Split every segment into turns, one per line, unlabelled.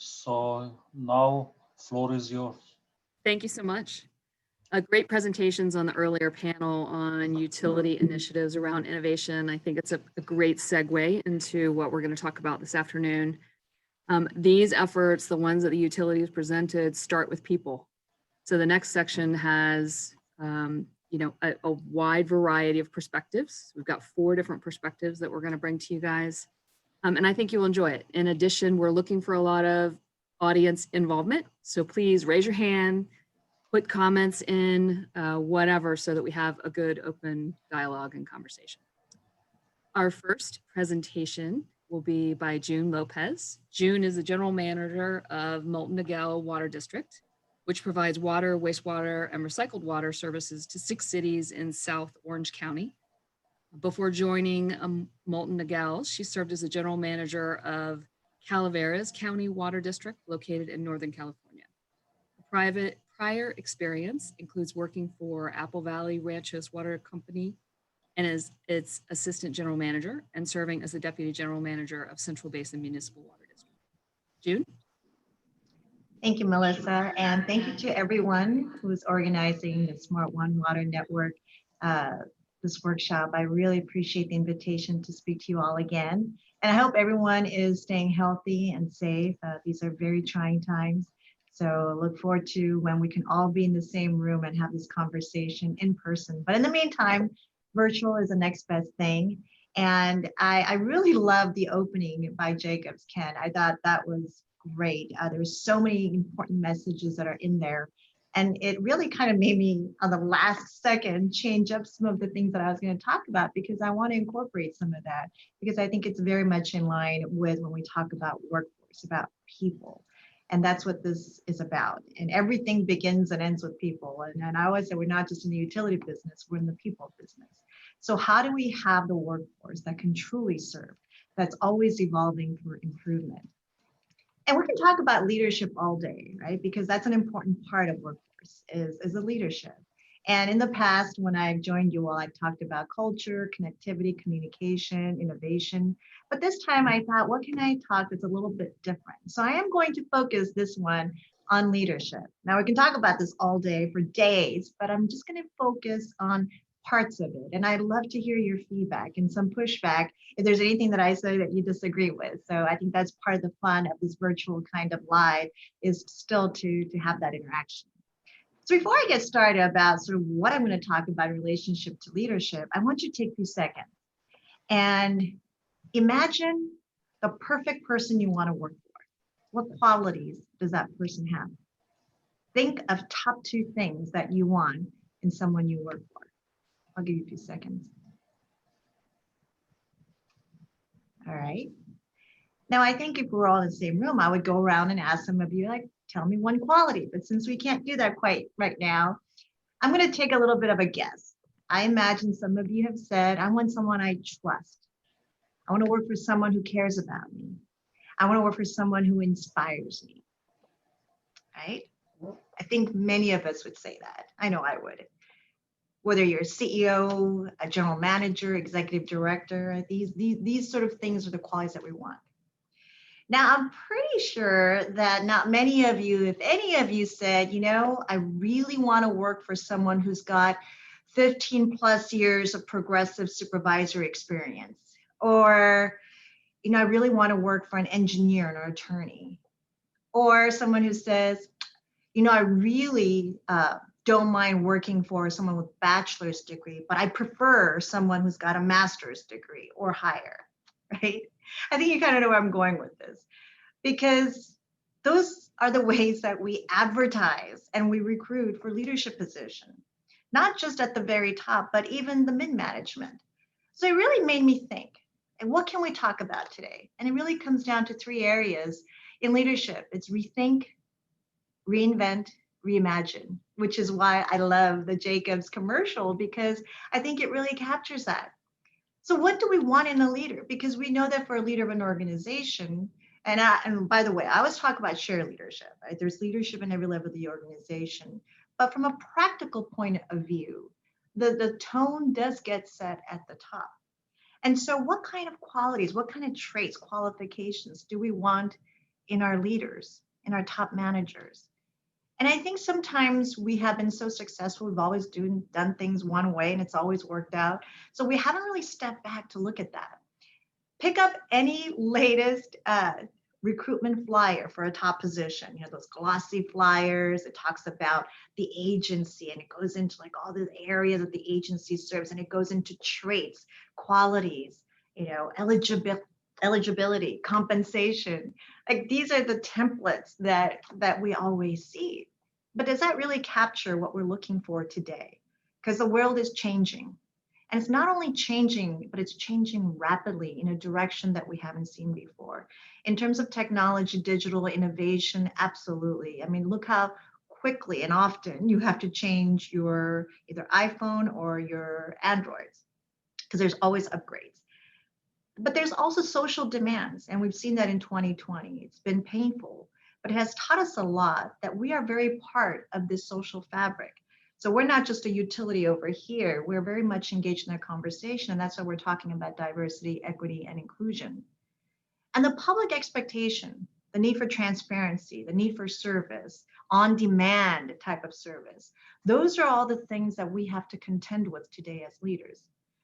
So now floor is yours.
Thank you so much. Great presentations on the earlier panel on utility initiatives around innovation. I think it's a great segue into what we're going to talk about this afternoon. These efforts, the ones that the utilities presented, start with people. So the next section has a wide variety of perspectives. We've got 4 different perspectives that we're going to bring to you guys. And I think you'll enjoy it. In addition, we're looking for a lot of audience involvement. So please raise your hand, put comments in, whatever, so that we have a good open dialogue and conversation. Our first presentation will be by June Lopez. June is the general manager of Molten Niguel Water District, which provides water, wastewater, and recycled water services to 6 cities in South Orange County. Before joining Molten Niguel, she served as the general manager of Calaveras County Water District, located in Northern California. Prior experience includes working for Apple Valley Ranchos Water Company and as its assistant general manager, and serving as the deputy general manager of Central Basin Municipal Water District. June?
Thank you, Melissa, and thank you to everyone who's organizing the Smart One Water Network, this workshop. I really appreciate the invitation to speak to you all again. And I hope everyone is staying healthy and safe. These are very trying times. So look forward to when we can all be in the same room and have this conversation in person. But in the meantime, virtual is the next best thing. And I really love the opening by Jacobs, Ken. I thought that was great. There's so many important messages that are in there. And it really kind of made me, on the last second, change up some of the things that I was going to talk about, because I want to incorporate some of that, because I think it's very much in line with when we talk about workforce, about people. And that's what this is about. And everything begins and ends with people. And I always say we're not just in the utility business, we're in the people business. So how do we have the workforce that can truly serve, that's always evolving for improvement? And we can talk about leadership all day, right? Because that's an important part of workforce is the leadership. And in the past, when I joined you all, I talked about culture, connectivity, communication, innovation. But this time I thought, what can I talk that's a little bit different? So I am going to focus this one on leadership. Now we can talk about this all day for days, but I'm just going to focus on parts of it. And I'd love to hear your feedback and some pushback if there's anything that I say that you disagree with. So I think that's part of the fun of this virtual kind of live, is still to have that interaction. So before I get started about sort of what I'm going to talk about in relationship to leadership, I want you to take 2 seconds and imagine the perfect person you want to work for. What qualities does that person have? Think of top 2 things that you want in someone you work for. I'll give you 2 seconds. All right. Now, I think if we're all in the same room, I would go around and ask some of you, like, tell me one quality. But since we can't do that quite right now, I'm going to take a little bit of a guess. I imagine some of you have said, I want someone I trust. I want to work for someone who cares about me. I want to work for someone who inspires me. Right? I think many of us would say that. I know I would. Whether you're a CEO, a general manager, executive director, these sort of things are the qualities that we want. Now, I'm pretty sure that not many of you, if any of you said, you know, I really want to work for someone who's got 15 plus years of progressive supervisory experience, or, you know, I really want to work for an engineer or an attorney, or someone who says, you know, I really don't mind working for someone with a bachelor's degree, but I prefer someone who's got a master's degree or higher, right? I think you kind of know where I'm going with this, because those are the ways that we advertise and we recruit for leadership positions, not just at the very top, but even the mid-management. So it really made me think, and what can we talk about today? And it really comes down to 3 areas in leadership. It's rethink, reinvent, reimagine, which is why I love the Jacobs commercial, because I think it really captures that. So what do we want in a leader? Because we know that for a leader of an organization, and by the way, I always talk about shared leadership, right? There's leadership in every level of the organization, but from a practical point of view, the tone does get set at the top. And so what kind of qualities, what kind of traits, qualifications do we want in our leaders, in our top managers. And I think sometimes we have been so successful, we've always done things one way and it's always worked out. So we haven't really stepped back to look at that. Pick up any latest recruitment flyer for a top position, those glossy flyers. It talks about the agency and it goes into like all the areas that the agency serves, and it goes into traits, qualities, eligibility, compensation. Like these are the templates that we always see. But does that really capture what we're looking for today? Because the world is changing. And it's not only changing, but it's changing rapidly in a direction that we haven't seen before. In terms of technology, digital innovation, absolutely. I mean, look how quickly and often you have to change your either iPhone or your Androids, because there's always upgrades. But there's also social demands, and we've seen that in 2020. It's been painful, but it has taught us a lot that we are very part of this social fabric. So we're not just a utility over here. We're very much engaged in that conversation. And that's why we're talking about diversity, equity, and inclusion. And the public expectation, the need for transparency, the need for service, on-demand type of service, those are all the things that we have to contend with today as leaders.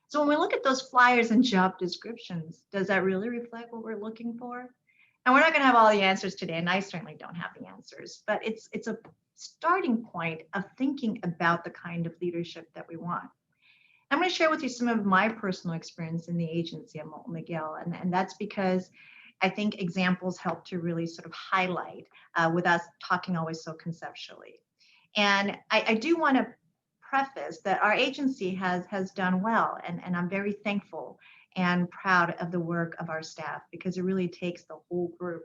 So when we look at those flyers and job descriptions, does that really reflect what we're looking for? And we're not going to have all the answers today, and I certainly don't have the answers, but it's a starting point of thinking about the kind of leadership that we want. I'm going to share with you some of my personal experience in the agency at Molten Miguel, and that's because I think examples help to really sort of highlight with us talking always so conceptually. And I do want to preface that our agency has done well, and I'm very thankful and proud of the work of our staff because it really takes the whole group.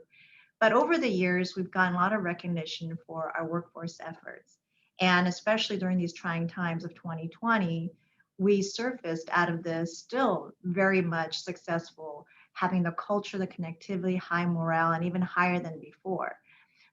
But over the years, we've gotten a lot of recognition for our workforce efforts. And especially during these trying times of 2020, we surfaced out of this still very much successful, having the culture, the connectivity, high morale, and even higher than before.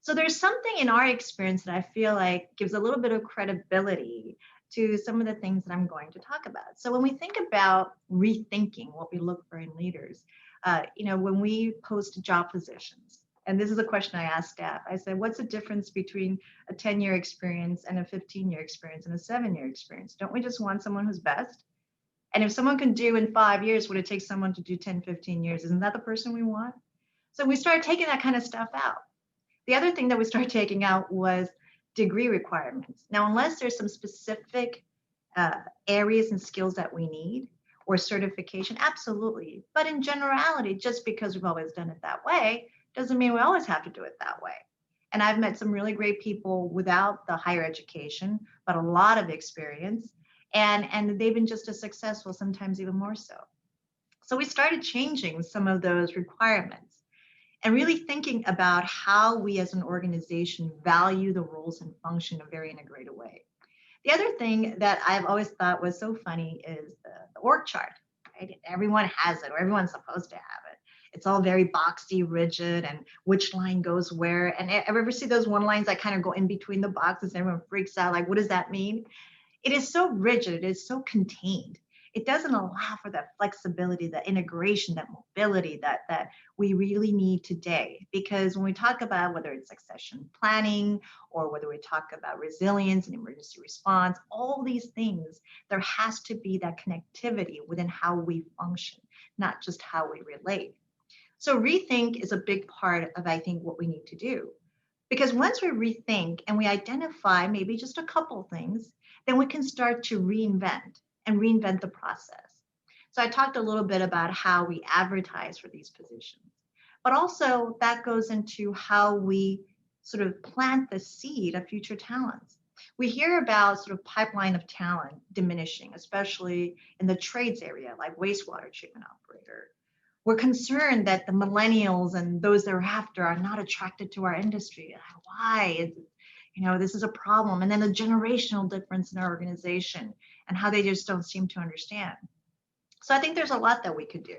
So there's something in our experience that I feel like gives a little bit of credibility to some of the things that I'm going to talk about. So when we think about rethinking what we look for in leaders, when we post job positions, and this is a question I asked staff, I said, what's the difference between a 10-year experience and a 15-year experience and a 7-year experience? Don't we just want someone who's best? And if someone can do in 5 years what it takes someone to do 10, 15 years, isn't that the person we want? So we started taking that kind of stuff out. The other thing that we started taking out was degree requirements. Now, unless there's some specific areas and skills that we need or certification, absolutely. But in generality, just because we've always done it that way, doesn't mean we always have to do it that way. And I've met some really great people without the higher education, but a lot of experience. And they've been just as successful, sometimes even more so. So we started changing some of those requirements and really thinking about how we as an organization value the roles and function in a very integrated way. The other thing that I've always thought was so funny is the org chart, right? Everyone has it, or everyone's supposed to have it. It's all very boxy, rigid, and which line goes where. And ever see those one lines that kind of go in between the boxes and everyone freaks out, like, what does that mean? It is so rigid, it is so contained. It doesn't allow for that flexibility, that integration, that mobility that we really need today. Because when we talk about whether it's succession planning or whether we talk about resilience and emergency response, all these things, there has to be that connectivity within how we function, not just how we relate. So rethink is a big part of, I think, what we need to do. Because once we rethink and we identify maybe just a couple things, then we can start to reinvent the process. So I talked a little bit about how we advertise for these positions, but also that goes into how we sort of plant the seed of future talents. We hear about sort of pipeline of talent diminishing, especially in the trades area, like wastewater treatment operator. We're concerned that the millennials and those thereafter are not attracted to our industry. Why? This is a problem. And then the generational difference in our organization and how they just don't seem to understand. So I think there's a lot that we could do.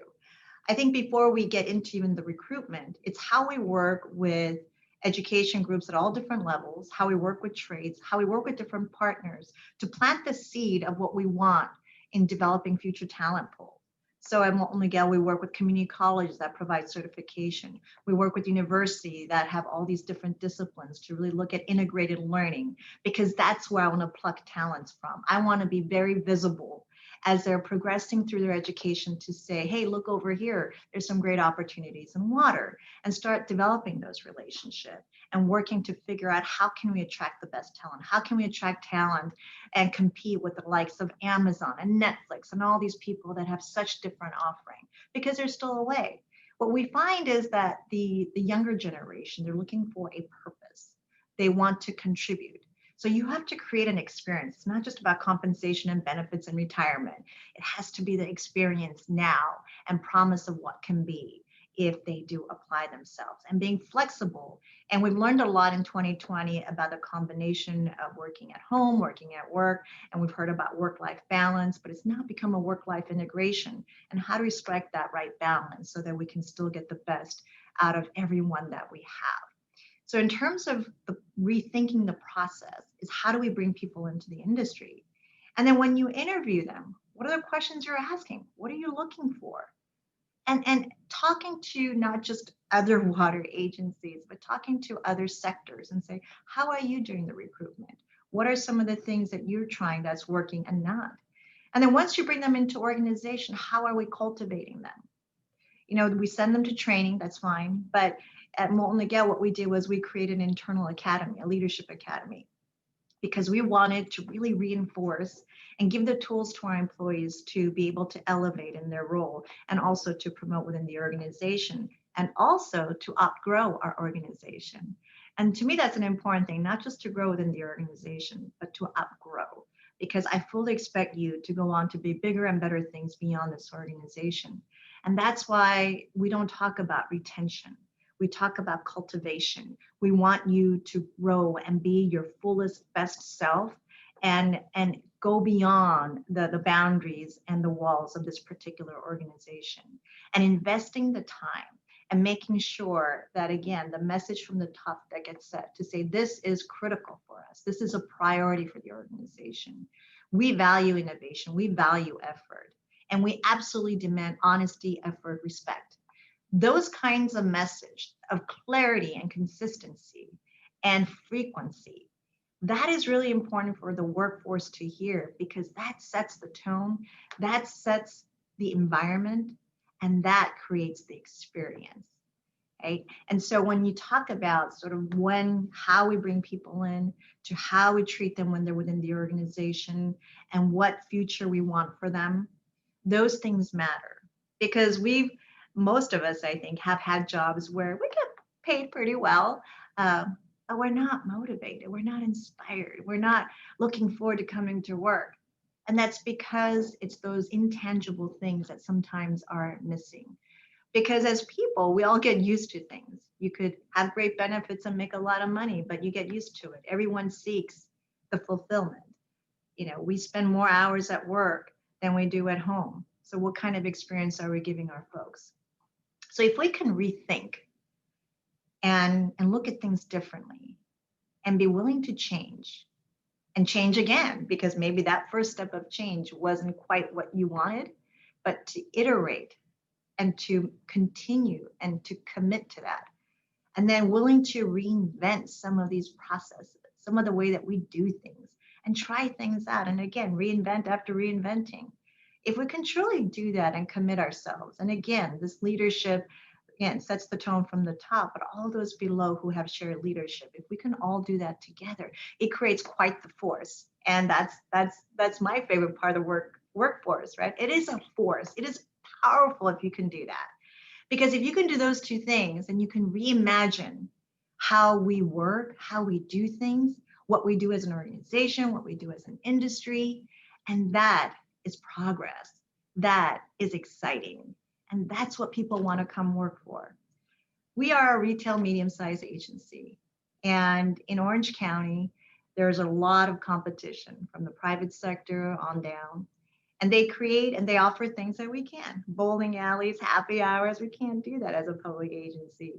I think before we get into even the recruitment, it's how we work with education groups at all different levels, how we work with trades, how we work with different partners to plant the seed of what we want in developing future talent pool. So at Molten Miguel, we work with community colleges that provide certification. We work with universities that have all these different disciplines to really look at integrated learning, because that's where I want to pluck talents from. I want to be very visible as they're progressing through their education to say, hey, look over here, there's some great opportunities in water, and start developing those relationships and working to figure out how can we attract the best talent? How can we attract talent and compete with the likes of Amazon and Netflix and all these people that have such different offering, because there's still a way. What we find is that the younger generation, they're looking for a purpose. They want to contribute. So you have to create an experience. It's not just about compensation and benefits and retirement. It has to be the experience now and promise of what can be if they do apply themselves, and being flexible. And we've learned a lot in 2020 about the combination of working at home, working at work, and we've heard about work-life balance, but it's now become a work-life integration, and how to strike that right balance so that we can still get the best out of everyone that we have. So in terms of the rethinking the process is, how do we bring people into the industry? And then when you interview them, what are the questions you're asking? What are you looking for? And talking to not just other water agencies, but talking to other sectors and say, how are you doing the recruitment? What are some of the things that you're trying that's working and not? And then once you bring them into organization, how are we cultivating them? You know, we send them to training, that's fine. But at Molten Miguel, what we did was we created an internal academy, a leadership academy, because we wanted to really reinforce and give the tools to our employees to be able to elevate in their role, and also to promote within the organization, and also to outgrow our organization. And to me, that's an important thing, not just to grow within the organization, but to outgrow, because I fully expect you to go on to be bigger and better things beyond this organization. And that's why we don't talk about retention. We talk about cultivation. We want you to grow and be your fullest, best self, and go beyond the boundaries and the walls of this particular organization, and investing the time and making sure that, again, the message from the top that gets set to say, this is critical for us. This is a priority for the organization. We value innovation. We value effort. And we absolutely demand honesty, effort, respect. Those kinds of message of clarity and consistency and frequency, that is really important for the workforce to hear, because that sets the tone, that sets the environment, and that creates the experience. Right? And so when you talk about sort of how we bring people in, to how we treat them when they're within the organization, and what future we want for them, those things matter, because most of us, I think, have had jobs where we get paid pretty well, but we're not motivated, we're not inspired, we're not looking forward to coming to work. And that's because it's those intangible things that sometimes are missing. Because as people, we all get used to things. You could have great benefits and make a lot of money, but you get used to it. Everyone seeks the fulfillment. You know, we spend more hours at work than we do at home. So what kind of experience are we giving our folks? So if we can rethink and look at things differently, and be willing to change and change again, because maybe that first step of change wasn't quite what you wanted, but to iterate and to continue and to commit to that. And then willing to reinvent some of these processes, some of the way that we do things, and try things out. And again, reinvent after reinventing. If we can truly do that and commit ourselves, and again, this leadership, again, sets the tone from the top, but all those below who have shared leadership, if we can all do that together, it creates quite the force. And that's my favorite part of the workforce, right? It is a force. It is powerful if you can do that. Because if you can do those two things, and you can reimagine how we work, how we do things, what we do as an organization, what we do as an industry, and that is progress. That is exciting. And that's what people want to come work for. We are a retail medium-sized agency. And in Orange County, there's a lot of competition from the private sector on down. And they create and they offer things that we can. Bowling alleys, happy hours, we can't do that as a public agency.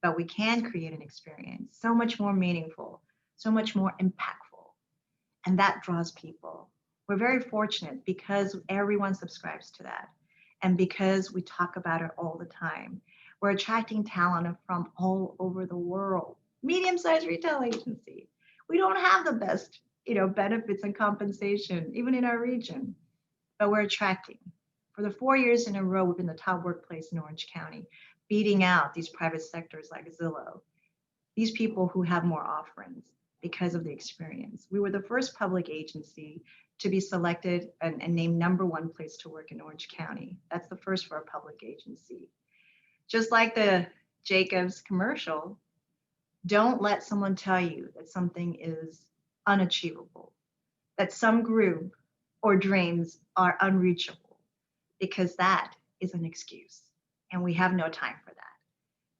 But we can create an experience so much more meaningful, so much more impactful. And that draws people. We're very fortunate because everyone subscribes to that. And because we talk about it all the time, we're attracting talent from all over the world. Medium-sized retail agency. We don't have the best, benefits and compensation, even in our region, but we're attracting. For the 4 years in a row, we've been the top workplace in Orange County, beating out these private sectors like Zillow, these people who have more offerings because of the experience. We were the first public agency to be selected and named #1 place to work in Orange County. That's the first for a public agency. Just like the Jacobs commercial, don't let someone tell you that something is unachievable, that some group or dreams are unreachable, because that is an excuse. And we have no time for that.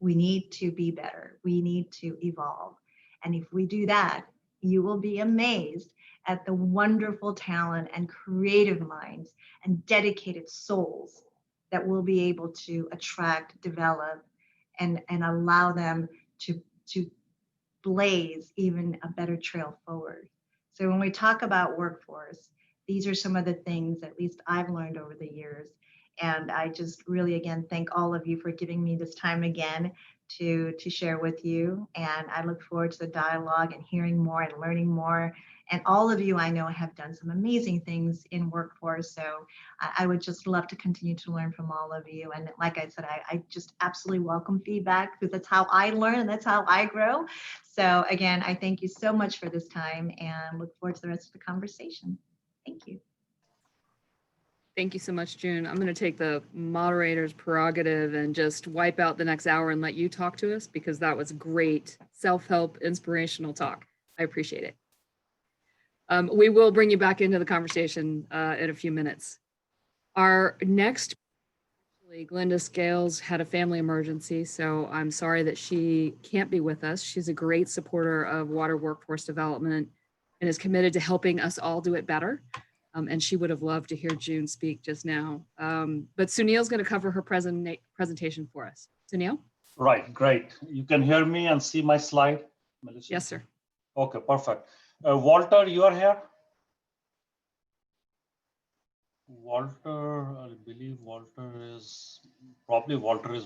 We need to be better. We need to evolve. And if we do that, you will be amazed at the wonderful talent and creative minds and dedicated souls that we'll be able to attract, develop, and allow them to blaze even a better trail forward. So when we talk about workforce, these are some of the things at least I've learned over the years. And I just really, again, thank all of you for giving me this time again to share with you. And I look forward to the dialogue and hearing more and learning more. And all of you I know have done some amazing things in workforce. So I would just love to continue to learn from all of you. And like I said, I just absolutely welcome feedback, because that's how I learn and that's how I grow. So again, I thank you so much for this time and look forward to the rest of the conversation. Thank you.
Thank you so much, June. I'm going to take the moderator's prerogative and just wipe out the next hour and let you talk to us, because that was great self-help, inspirational talk. I appreciate it. We will bring you back into the conversation in a few minutes. Our next, actually, Glenda Scales had a family emergency, so I'm sorry that she can't be with us. She's a great supporter of water workforce development and is committed to helping us all do it better. And she would have loved to hear June speak just now. But Sunil's going to cover her presentation for us. Sunil?
Right, great. You can hear me and see my slide, Melissa?
Yes, sir.
Okay, perfect. Walter, you are here? Walter, I believe Walter is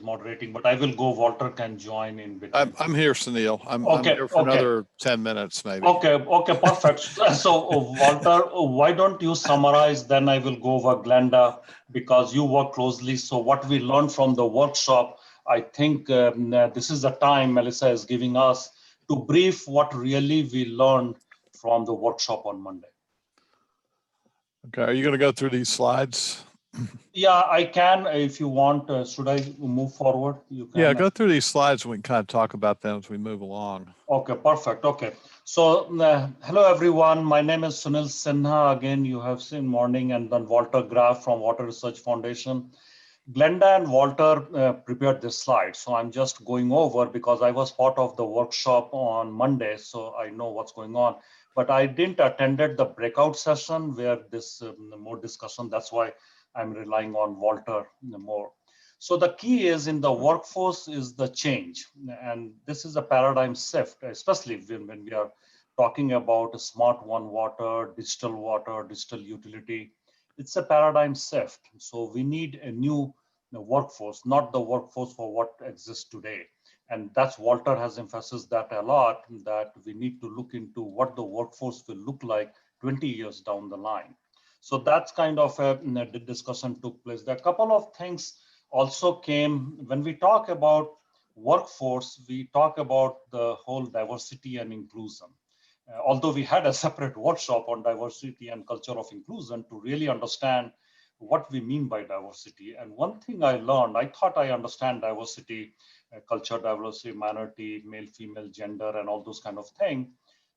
moderating, but I will go. Walter can join in between.
I'm here, Sunil. I'm
Okay,
here for another 10 minutes, maybe.
Okay, perfect. So Walter, why don't you summarize? Then I will go over Glenda, because you work closely. So what we learned from the workshop, I think this is the time Melissa is giving us to brief what really we learned from the workshop on Monday.
Okay, are you going to go through these slides?
Yeah, I can if you want. Should I move forward? You can.
Yeah, go through these slides and we can kind of talk about them as we move along.
Okay, perfect. Okay. So hello, everyone. My name is Sunil Sinha. Again, you have seen morning, and then Walter Graf from Water Research Foundation. Glenda and Walter prepared this slide. So I'm just going over because I was part of the workshop on Monday, so I know what's going on. But I didn't attended the breakout session where this more discussion. That's why I'm relying on Walter more. So the key is in the workforce is the change. And this is a paradigm shift, especially when we are talking about smart water, digital utility. It's a paradigm shift. So we need a new workforce, not the workforce for what exists today. And that's Walter has emphasized that a lot, that we need to look into what the workforce will look like 20 years down the line. So that's kind of a discussion took place. There are a couple of things also came when we talk about workforce, we talk about the whole diversity and inclusion. Although we had a separate workshop on diversity and culture of inclusion to really understand what we mean by diversity. And one thing I learned, I thought I understand diversity, culture diversity, minority, male, female, gender, and all those kind of things.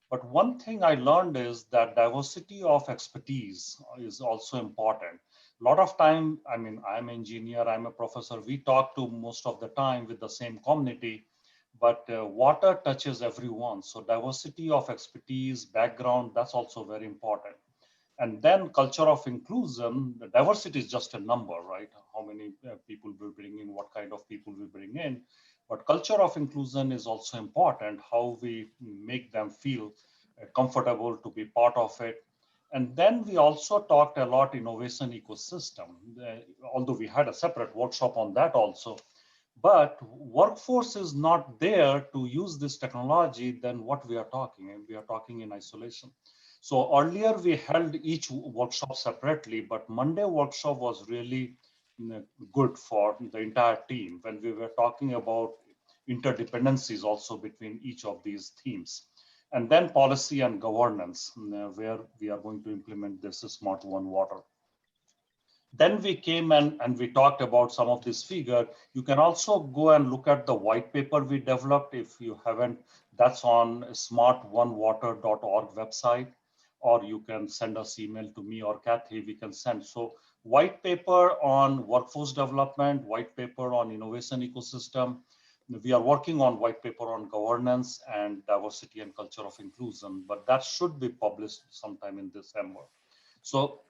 But one thing I learned is that diversity of expertise is also important. A lot of time, I mean, I'm an engineer, I'm a professor, we talk to most of the time with the same community, but water touches everyone. So diversity of expertise, background, that's also very important. And then culture of inclusion, the diversity is just a number, right? How many people we bring in, what kind of people we bring in. But culture of inclusion is also important, how we make them feel comfortable to be part of it. And then we also talked a lot innovation ecosystem, although we had a separate workshop on that also. But workforce is not there to use this technology, then what we are talking, and we are talking in isolation. So earlier we held each workshop separately, but Monday workshop was really good for the entire team when we were talking about interdependencies also between each of these themes. And then policy and governance, where we are going to implement this Smart One Water. Then we came and we talked about some of this figure. You can also go and look at the white paper we developed. If you haven't, that's on smartonewater.org website, or you can send us email to me or Kathy, we can send. So white paper on workforce development, white paper on innovation ecosystem. We are working on white paper on governance and diversity and culture of inclusion, but that should be published sometime in December. So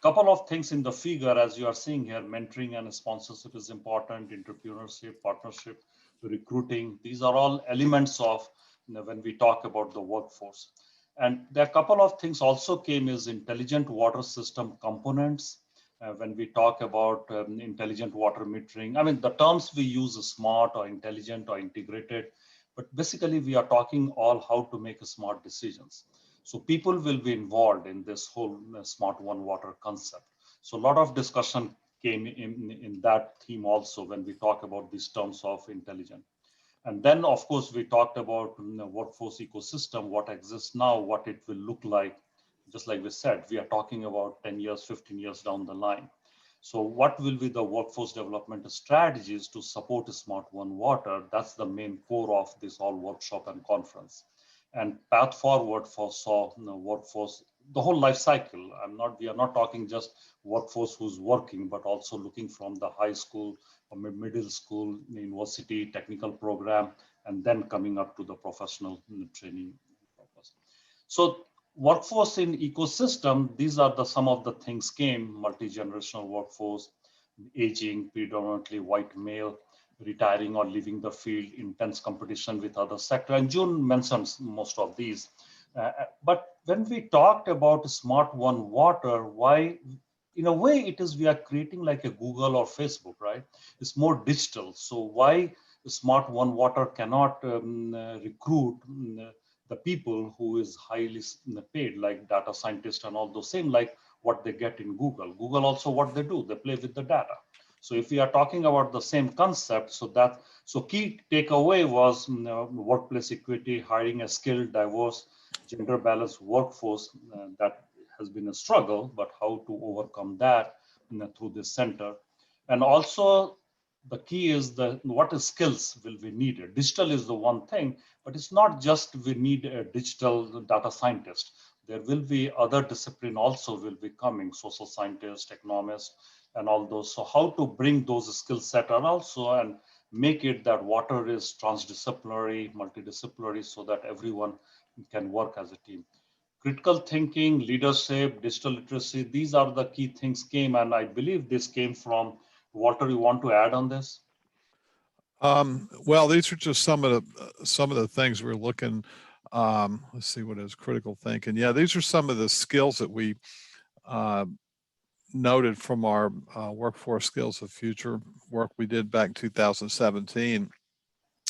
couple of things in the figure, as you are seeing here, mentoring and sponsorship is important, entrepreneurship, partnership, recruiting. These are all elements of when we talk about the workforce. And there are a couple of things also came is intelligent water system components. When we talk about intelligent water metering, I mean, the terms we use are smart or intelligent or integrated, but basically we are talking all how to make smart decisions. So people will be involved in this whole Smart One Water concept. So a lot of discussion came in that theme also when we talk about these terms of intelligent. And then, of course, we talked about the workforce ecosystem, what exists now, what it will look like. Just like we said, we are talking about 10 years, 15 years down the line. So what will be the workforce development strategies to support Smart One Water? That's the main core of this all workshop and conference. And path forward for workforce, the whole life cycle. We are not talking just workforce who's working, but also looking from the high school or middle school, university, technical program, and then coming up to the professional training purpose. So workforce in ecosystem, these are some of the things came, multi-generational workforce, aging, predominantly white male, retiring or leaving the field, intense competition with other sector. And June mentions most of these. But when we talked about Smart One Water, why, in a way, it is we are creating like a Google or Facebook, right? It's more digital. So why Smart One Water cannot recruit the people who is highly paid, like data scientists and all those same, like what they get in Google. Google also what they do, they play with the data. So if we are talking about the same concept, so key takeaway was workplace equity, hiring a skilled, diverse, gender balanced workforce that has been a struggle, but how to overcome that through this center. And also the key is what skills will be needed. Digital is the one thing, but it's not just we need a digital data scientist. There will be other discipline also will be coming, social scientists, economists, and all those. So how to bring those skill set and also and make it that water is transdisciplinary, multidisciplinary, so that everyone can work as a team. Critical thinking, leadership, digital literacy, these are the key things came, and I believe this came from Walter. You want to add on this?
Well, these are just some of the things we're looking. Let's see what is critical thinking. Yeah, these are some of the skills that we noted from our workforce skills of future work we did back in 2017.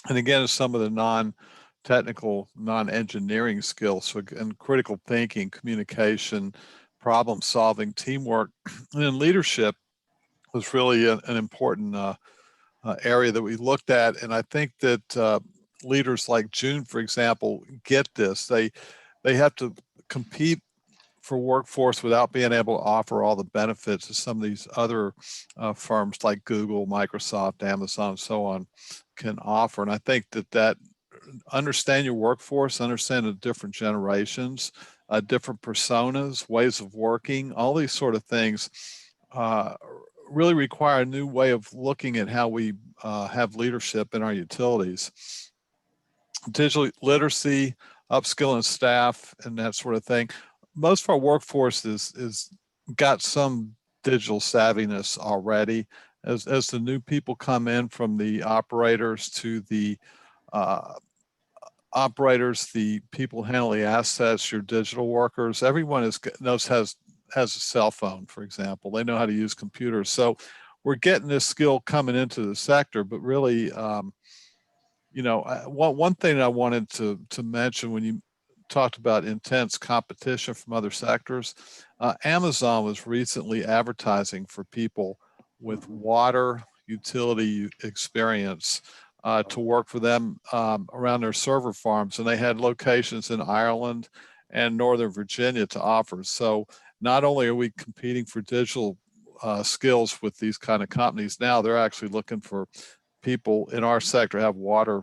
And again, it's some of the non-technical, non-engineering skills. So, and critical thinking, communication, problem solving, teamwork, and then leadership was really an important area that we looked at. And I think that leaders like June, for example, get this. They have to compete for workforce without being able to offer all the benefits of some of these other firms like Google, Microsoft, Amazon, and so on can offer. And I think that understand your workforce, understand the different generations, different personas, ways of working, all these sort of things really require a new way of looking at how we have leadership in our utilities. Digital literacy, upskilling staff, and that sort of thing. Most of our workforce is got some digital savviness already. As the new people come in, from the operators to the operators, the people handling assets, your digital workers, everyone has a cell phone, for example. They know how to use computers. So we're getting this skill coming into the sector, but really, one thing I wanted to mention when you talked about intense competition from other sectors, Amazon was recently advertising for people with water utility experience to work for them around their server farms, and they had locations in Ireland and Northern Virginia to offer. So not only are we competing for digital skills with these kind of companies now, they're actually looking for people in our sector have water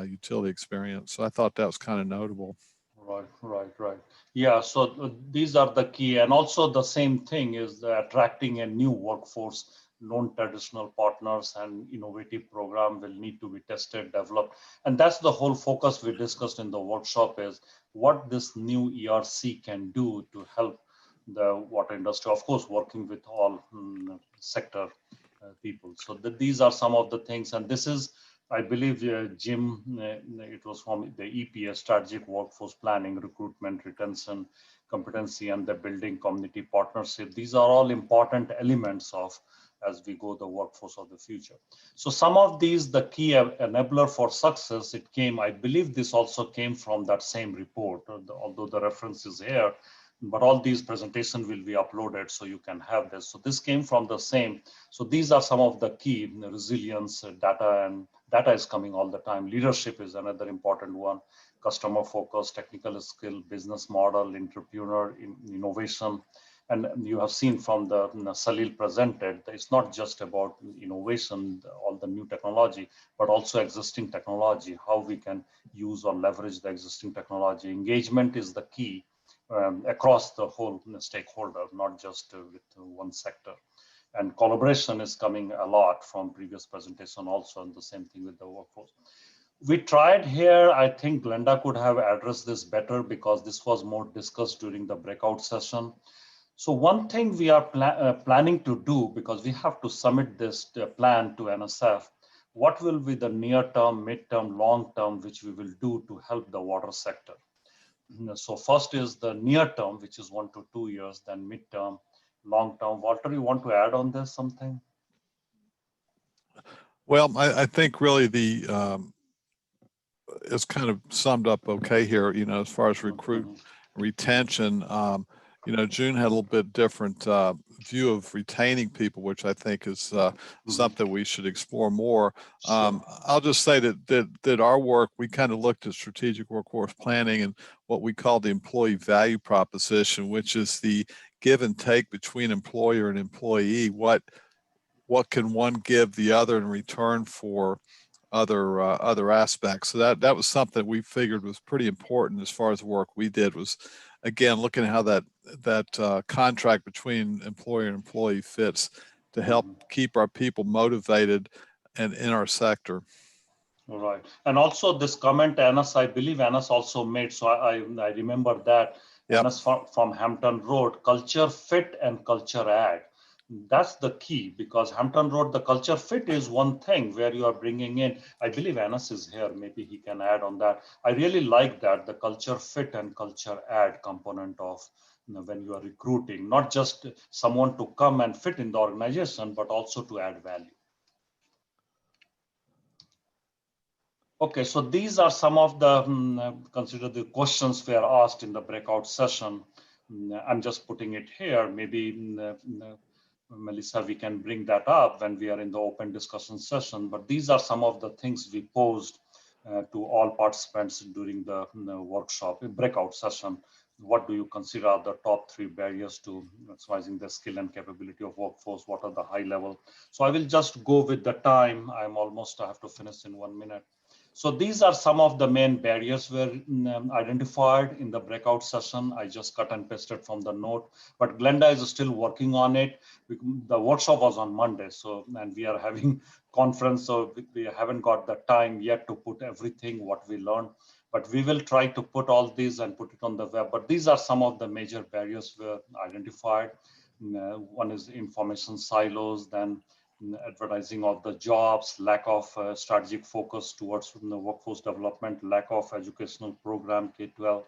utility experience. So I thought that was kind of notable.
Right. Yeah, so these are the key. And also the same thing is attracting a new workforce. Non-traditional partners and innovative program will need to be tested, developed. And that's the whole focus we discussed in the workshop is what this new ERC can do to help the water industry, of course, working with all sector people. So these are some of the things. And this is, I believe, Jim, it was from the EPS, Strategic Workforce Planning, Recruitment, Retention, Competency, and the Building Community Partnership. These are all important elements of as we go the workforce of the future. So some of these, the key enabler for success, it came, I believe this also came from that same report, although the reference is here, but all these presentations will be uploaded so you can have this. So this came from the same. So these are some of the key resilience, data, and data is coming all the time. Leadership is another important one. Customer focus, technical skill, business model, entrepreneur, innovation. And you have seen from the Salil presented, it's not just about innovation, all the new technology, but also existing technology, how we can use or leverage the existing technology. Engagement is the key across the whole stakeholder, not just with one sector. And collaboration is coming a lot from previous presentation also, and the same thing with the workforce. We tried here, I think Glenda could have addressed this better because this was more discussed during the breakout session. So one thing we are planning to do, because we have to submit this plan to NSF, what will be the near term, mid-term, long term, which we will do to help the water sector. So first is the near term, which is 1 to 2 years, then mid-term, long term. Walter, you want to add on this something?
Well, I think really it's kind of summed up okay here, as far as retention. June had a little bit different view of retaining people, which I think is something we should explore more. I'll just say that our work, we kind of looked at strategic workforce planning and what we call the employee value proposition, which is the give and take between employer and employee. What can one give the other in return for other aspects? So that was something we figured was pretty important as far as the work we did, was again looking at how that contract between employer and employee fits to help keep our people motivated and in our sector.
All right. And also this comment, Anas, I believe Anas also made, so I remember that. Yep. Anas from Hampton Road, culture fit and culture add. That's the key, because Hampton Road, the culture fit is one thing where you are bringing in, I believe Anas is here, maybe he can add on that. I really like that, the culture fit and culture add component of when you are recruiting, not just someone to come and fit in the organization, but also to add value. Okay, so these are some of the consider the questions we are asked in the breakout session. I'm just putting it here. Maybe Melissa, we can bring that up when we are in the open discussion session. But these are some of the things we posed to all participants during the workshop, breakout session. What do you consider are the top 3 barriers to maximizing the skill and capability of workforce? What are the high level? So I will just go with the time. I have to finish in 1 minute. So these are some of the main barriers were identified in the breakout session. I just cut and pasted from the note, but Glenda is still working on it. The workshop was on Monday, and we are having conference, so we haven't got the time yet to put everything what we learned, but we will try to put all these and put it on the web. But these are some of the major barriers were identified. One is information silos, then advertising of the jobs, lack of strategic focus towards the workforce development, lack of educational program K-12.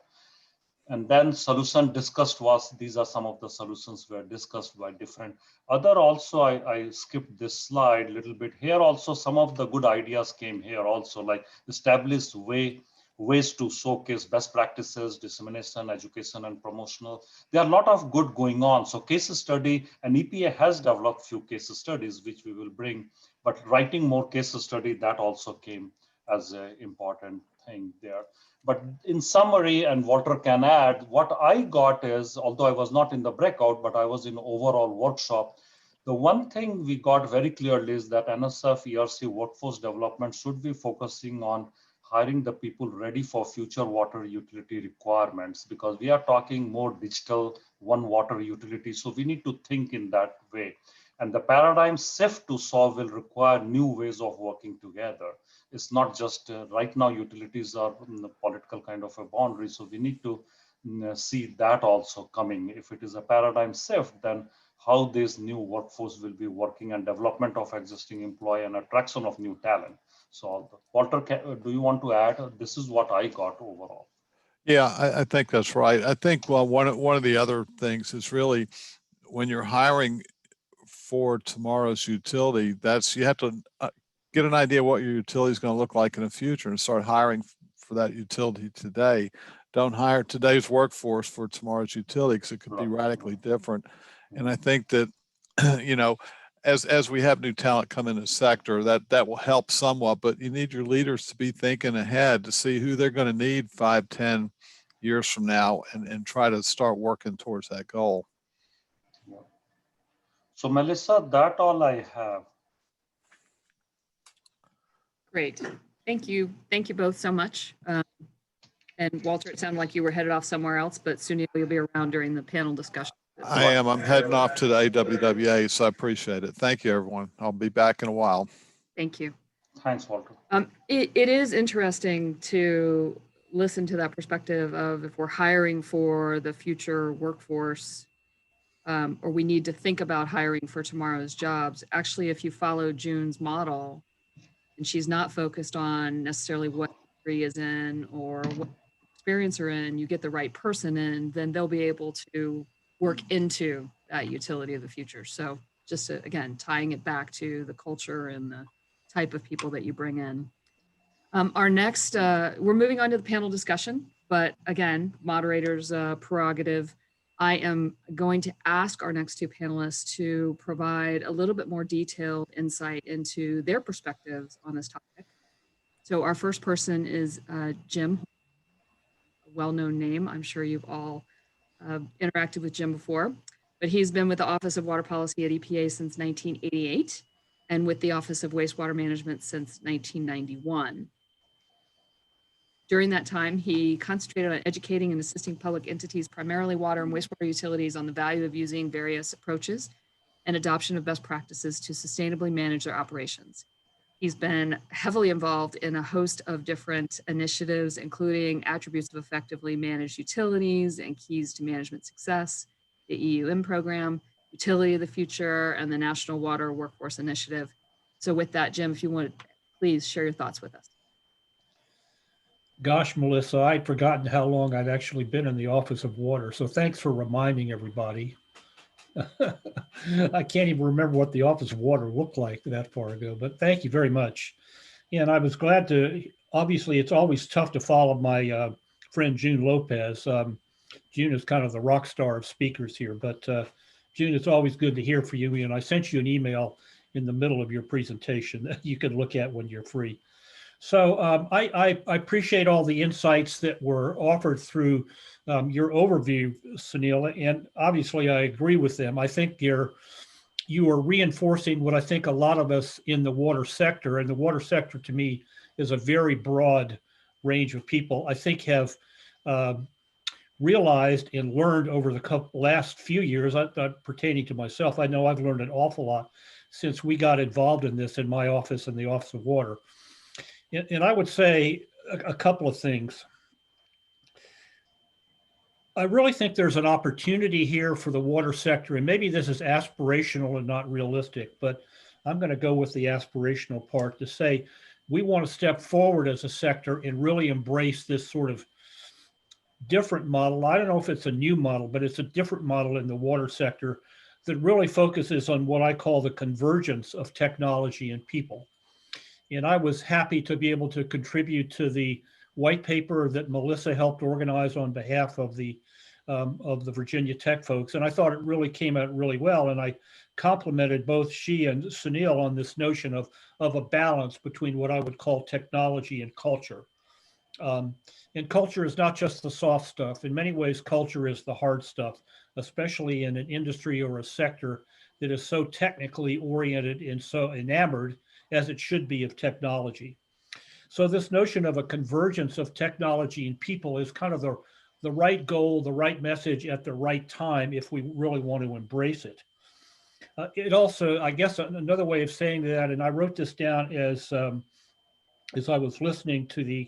And then solution discussed was, these are some of the solutions were discussed by different other. Also, I skipped this slide a little bit here. Also, some of the good ideas came here also, like established ways to showcase best practices, dissemination, education, and promotional. There are a lot of good going on. So case study, and EPA has developed few case studies, which we will bring, but writing more case study, that also came as an important thing there. But in summary, and Walter can add, what I got is, although I was not in the breakout, but I was in overall workshop, the one thing we got very clearly is that NSF ERC workforce development should be focusing on hiring the people ready for future water utility requirements, because we are talking more digital one water utility. So we need to think in that way. And the paradigm shift to solve will require new ways of working together. It's not just right now utilities are in the political kind of a boundary. So we need to see that also coming. If it is a paradigm shift, then how this new workforce will be working and development of existing employee and attraction of new talent. So Walter, do you want to add? This is what I got overall.
Yeah, I think that's right. I think, well, one of the other things is really when you're hiring for tomorrow's utility, that's, you have to get an idea what your utility is going to look like in the future and start hiring for that utility today. Don't hire today's workforce for tomorrow's utility, because it could be radically different. And I think that, you know, as we have new talent come in the sector, that will help somewhat, but you need your leaders to be thinking ahead to see who they're going to need 5-10 years from now, and try to start working towards that goal.
So Melissa, that all I have.
Great. Thank you. Thank you both so much. And Walter, it sounded like you were headed off somewhere else, but Sunil, you'll be around during the panel discussion.
I am. I'm heading off to the AWWA, so I appreciate it. Thank you, everyone. I'll be back in a while.
Thank you.
Thanks, Walter.
It is interesting to listen to that perspective of, if we're hiring for the future workforce, or we need to think about hiring for tomorrow's jobs. Actually, if you follow June's model, and she's not focused on necessarily what degree is in or what experience are in, you get the right person in, then they'll be able to work into that utility of the future. So just again, tying it back to the culture and the type of people that you bring in. Our next, we're moving on to the panel discussion, but again, moderator's prerogative. I am going to ask our next two panelists to provide a little bit more detailed insight into their perspectives on this topic. So our first person is Jim, a well-known name. I'm sure you've all interacted with Jim before, but he's been with the Office of Water Policy at EPA since 1988 and with the Office of Wastewater Management since 1991. During that time, he concentrated on educating and assisting public entities, primarily water and wastewater utilities, on the value of using various approaches and adoption of best practices to sustainably manage their operations. He's been heavily involved in a host of different initiatives, including attributes of effectively managed utilities and keys to management success, the EUM program, Utility of the Future, and the National Water Workforce Initiative. So with that, Jim, if you want to please share your thoughts with us.
Gosh, Melissa, I'd forgotten how long I've actually been in the Office of Water. So thanks for reminding everybody. I can't even remember what the Office of Water looked like that far ago, but thank you very much. And I was glad to, obviously, it's always tough to follow my friend June Lopez. June is kind of the rock star of speakers here, but June, it's always good to hear from you. And I sent you an email in the middle of your presentation that you can look at when you're free. So I appreciate all the insights that were offered through your overview, Sunil, and obviously I agree with them. I think you are reinforcing what I think a lot of us in the water sector, and the water sector to me is a very broad range of people, I think have realized and learned over the last few years, pertaining to myself. I know I've learned an awful lot since we got involved in this in my office in the Office of Water. And I would say a couple of things. I really think there's an opportunity here for the water sector, and maybe this is aspirational and not realistic, but I'm going to go with the aspirational part to say we want to step forward as a sector and really embrace this sort of different model. I don't know if it's a new model, but it's a different model in the water sector that really focuses on what I call the convergence of technology and people. And I was happy to be able to contribute to the white paper that Melissa helped organize on behalf of the Virginia Tech folks. And I thought it really came out really well. And I complimented both she and Sunil on this notion of a balance between what I would call technology and culture. And culture is not just the soft stuff. In many ways, culture is the hard stuff, especially in an industry or a sector that is so technically oriented and so enamored as it should be of technology. So this notion of a convergence of technology and people is kind of the right goal, the right message at the right time if we really want to embrace it. It also, I guess, another way of saying that, and I wrote this down as I was listening to you,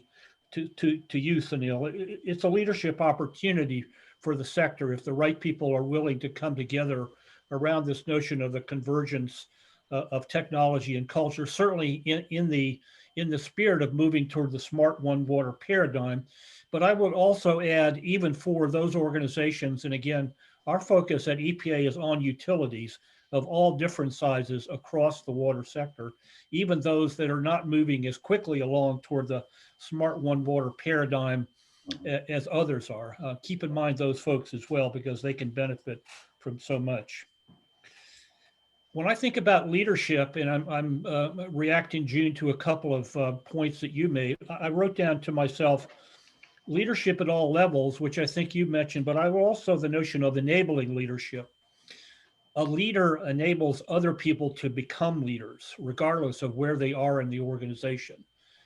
Sunil. It's a leadership opportunity for the sector if the right people are willing to come together around this notion of the convergence of technology and culture. Certainly in the spirit of moving toward the smart one water paradigm. But I would also add, even for those organizations, and again, our focus at EPA is on utilities of all different sizes across the water sector, even those that are not moving as quickly along toward the smart one water paradigm as others are. Keep in mind those folks as well, because they can benefit from so much. When I think about leadership, and I'm reacting, June, to a couple of points that you made, I wrote down to myself, leadership at all levels, which I think you mentioned, but I will also the notion of enabling leadership. A leader enables other people to become leaders, regardless of where they are in the organization.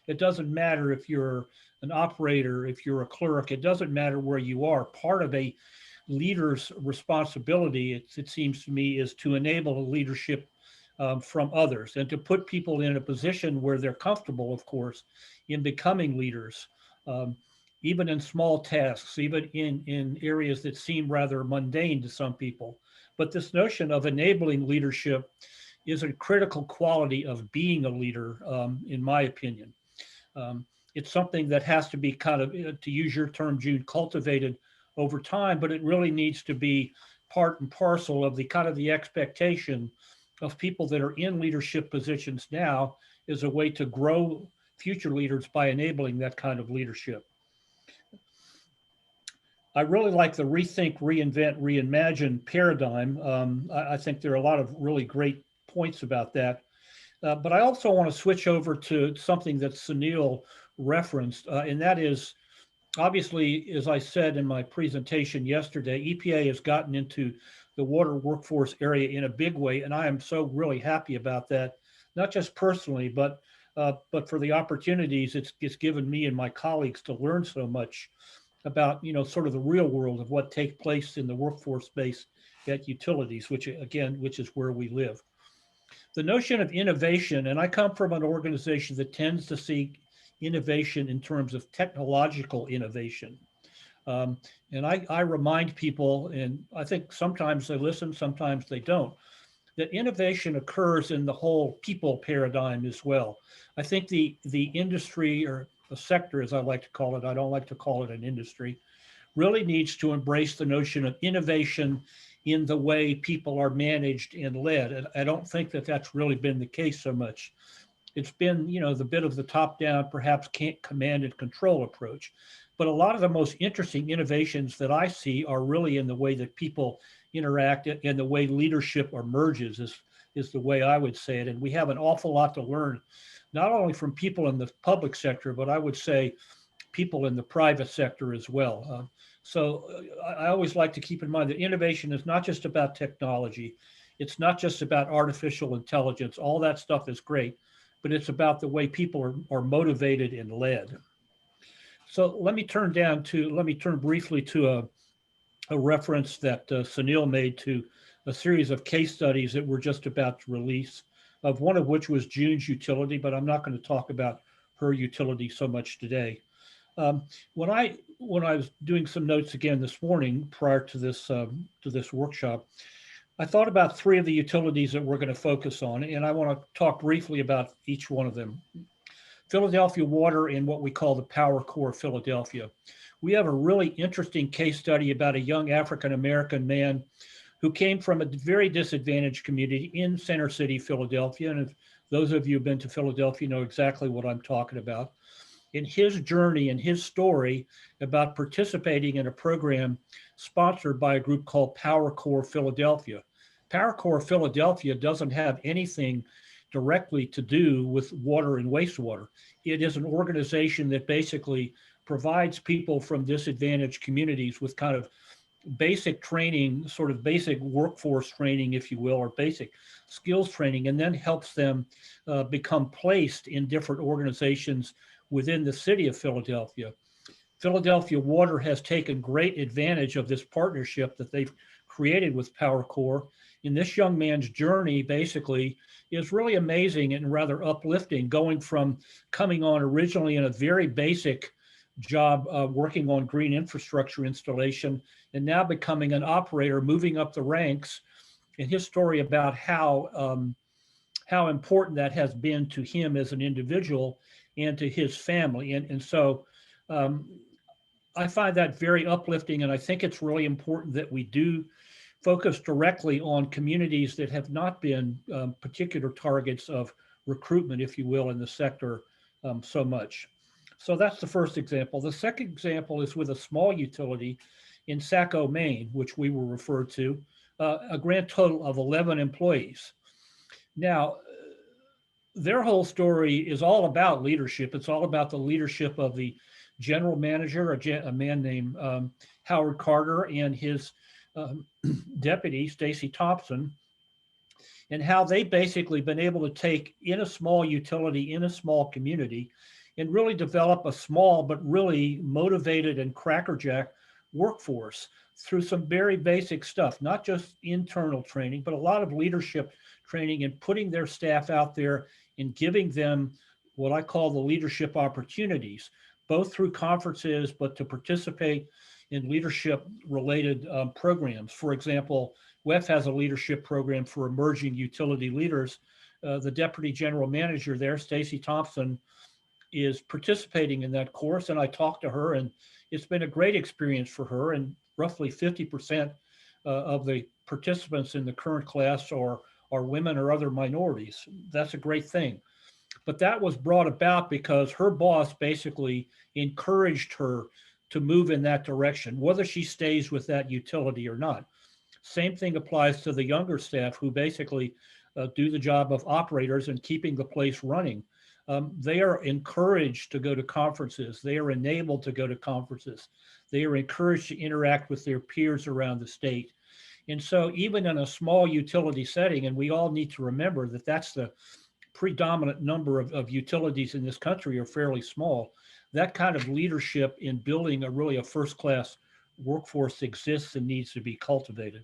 It doesn't matter if you're an operator, if you're a clerk, it doesn't matter where you are. Part of a leader's responsibility, it seems to me, is to enable leadership from others and to put people in a position where they're comfortable, of course, in becoming leaders, even in small tasks, even in areas that seem rather mundane to some people. But this notion of enabling leadership is a critical quality of being a leader, in my opinion. It's something that has to be kind of, to use your term, Jude, cultivated over time, but it really needs to be part and parcel of the kind of the expectation of people that are in leadership positions now as a way to grow future leaders by enabling that kind of leadership. I really like the rethink, reinvent, reimagine paradigm. I think there are a lot of really great points about that. But I also want to switch over to something that Sunil referenced, and that is, obviously, as I said in my presentation yesterday, EPA has gotten into the water workforce area in a big way, and I am so really happy about that, not just personally, but for the opportunities it's given me and my colleagues to learn so much about, sort of the real world of what takes place in the workforce space at utilities, which is where we live. The notion of innovation, and I come from an organization that tends to seek innovation in terms of technological innovation. And I remind people, and I think sometimes they listen, sometimes they don't, that innovation occurs in the whole people paradigm as well. I think the industry, or the sector, as I like to call it, I don't like to call it an industry, really needs to embrace the notion of innovation in the way people are managed and led. And I don't think that that's really been the case so much. It's been, the bit of the top-down, perhaps command and control approach. But a lot of the most interesting innovations that I see are really in the way that people interact and the way leadership emerges is the way I would say it. And we have an awful lot to learn, not only from people in the public sector, but I would say people in the private sector as well. So I always like to keep in mind that innovation is not just about technology. It's not just about artificial intelligence. All that stuff is great, but it's about the way people are motivated and led. So let me turn briefly to a reference that Sunil made to a series of case studies that we're just about to release, of one of which was June's utility, but I'm not going to talk about her utility so much today. When I was doing some notes again this morning prior to this workshop, I thought about three of the utilities that we're going to focus on, and I want to talk briefly about each one of them. Philadelphia Water and what we call the Power Core Philadelphia. We have a really interesting case study about a young African-American man who came from a very disadvantaged community in Center City, Philadelphia. And if those of you who've been to Philadelphia know exactly what I'm talking about. In his journey and his story about participating in a program sponsored by a group called Power Core Philadelphia. Power Core Philadelphia doesn't have anything directly to do with water and wastewater. It is an organization that basically provides people from disadvantaged communities with kind of basic training, sort of basic workforce training, if you will, or basic skills training, and then helps them become placed in different organizations within the city of Philadelphia. Philadelphia Water has taken great advantage of this partnership that they've created with Power Core. And this young man's journey basically is really amazing and rather uplifting, going from coming on originally in a very basic job working on green infrastructure installation and now becoming an operator, moving up the ranks, and his story about how important that has been to him as an individual and to his family. And so I find that very uplifting, and I think it's really important that we do focus directly on communities that have not been particular targets of recruitment, if you will, in the sector so much. So that's the first example. The second example is with a small utility in Saco, Maine, which we will refer to, a grand total of 11 employees. Now, their whole story is all about leadership. It's all about the leadership of the general manager, a man named Howard Carter, and his deputy, Stacy Thompson, and how they basically been able to take in a small utility, in a small community, and really develop a small but really motivated and crackerjack workforce through some very basic stuff, not just internal training, but a lot of leadership training and putting their staff out there and giving them what I call the leadership opportunities, both through conferences, but to participate in leadership related programs. For example, WEF has a leadership program for emerging utility leaders. The deputy general manager there, Stacy Thompson, is participating in that course. And I talked to her, and it's been a great experience for her. And roughly 50% of the participants in the current class are women or other minorities. That's a great thing. But that was brought about because her boss basically encouraged her to move in that direction, whether she stays with that utility or not. Same thing applies to the younger staff who basically do the job of operators and keeping the place running. They are encouraged to go to conferences. They are enabled to go to conferences. They are encouraged to interact with their peers around the state. And so even in a small utility setting, and we all need to remember that that's the predominant number of utilities in this country are fairly small, that kind of leadership in building a first-class workforce exists and needs to be cultivated.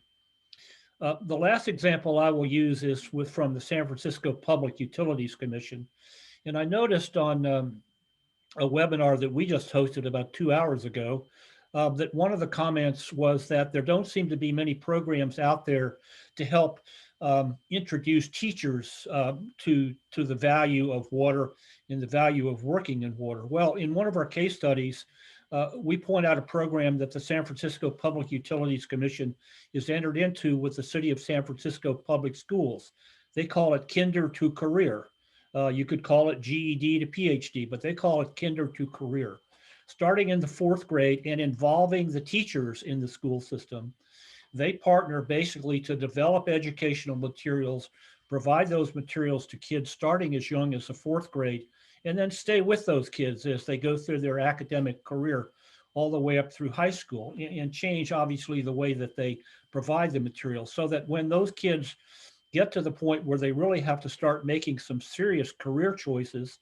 The last example I will use is from the San Francisco Public Utilities Commission. And I noticed on a webinar that we just hosted about 2 hours ago that one of the comments was that there don't seem to be many programs out there to help introduce teachers to the value of water and the value of working in water. Well, in one of our case studies, we point out a program that the San Francisco Public Utilities Commission is entered into with the City of San Francisco Public Schools. They call it Kinder to Career. You could call it GED to PhD, but they call it Kinder to Career. Starting in the 4th grade and involving the teachers in the school system, they partner basically to develop educational materials, provide those materials to kids starting as young as the 4th grade, and then stay with those kids as they go through their academic career all the way up through high school, and change obviously the way that they provide the material so that when those kids get to the point where they really have to start making some serious career choices,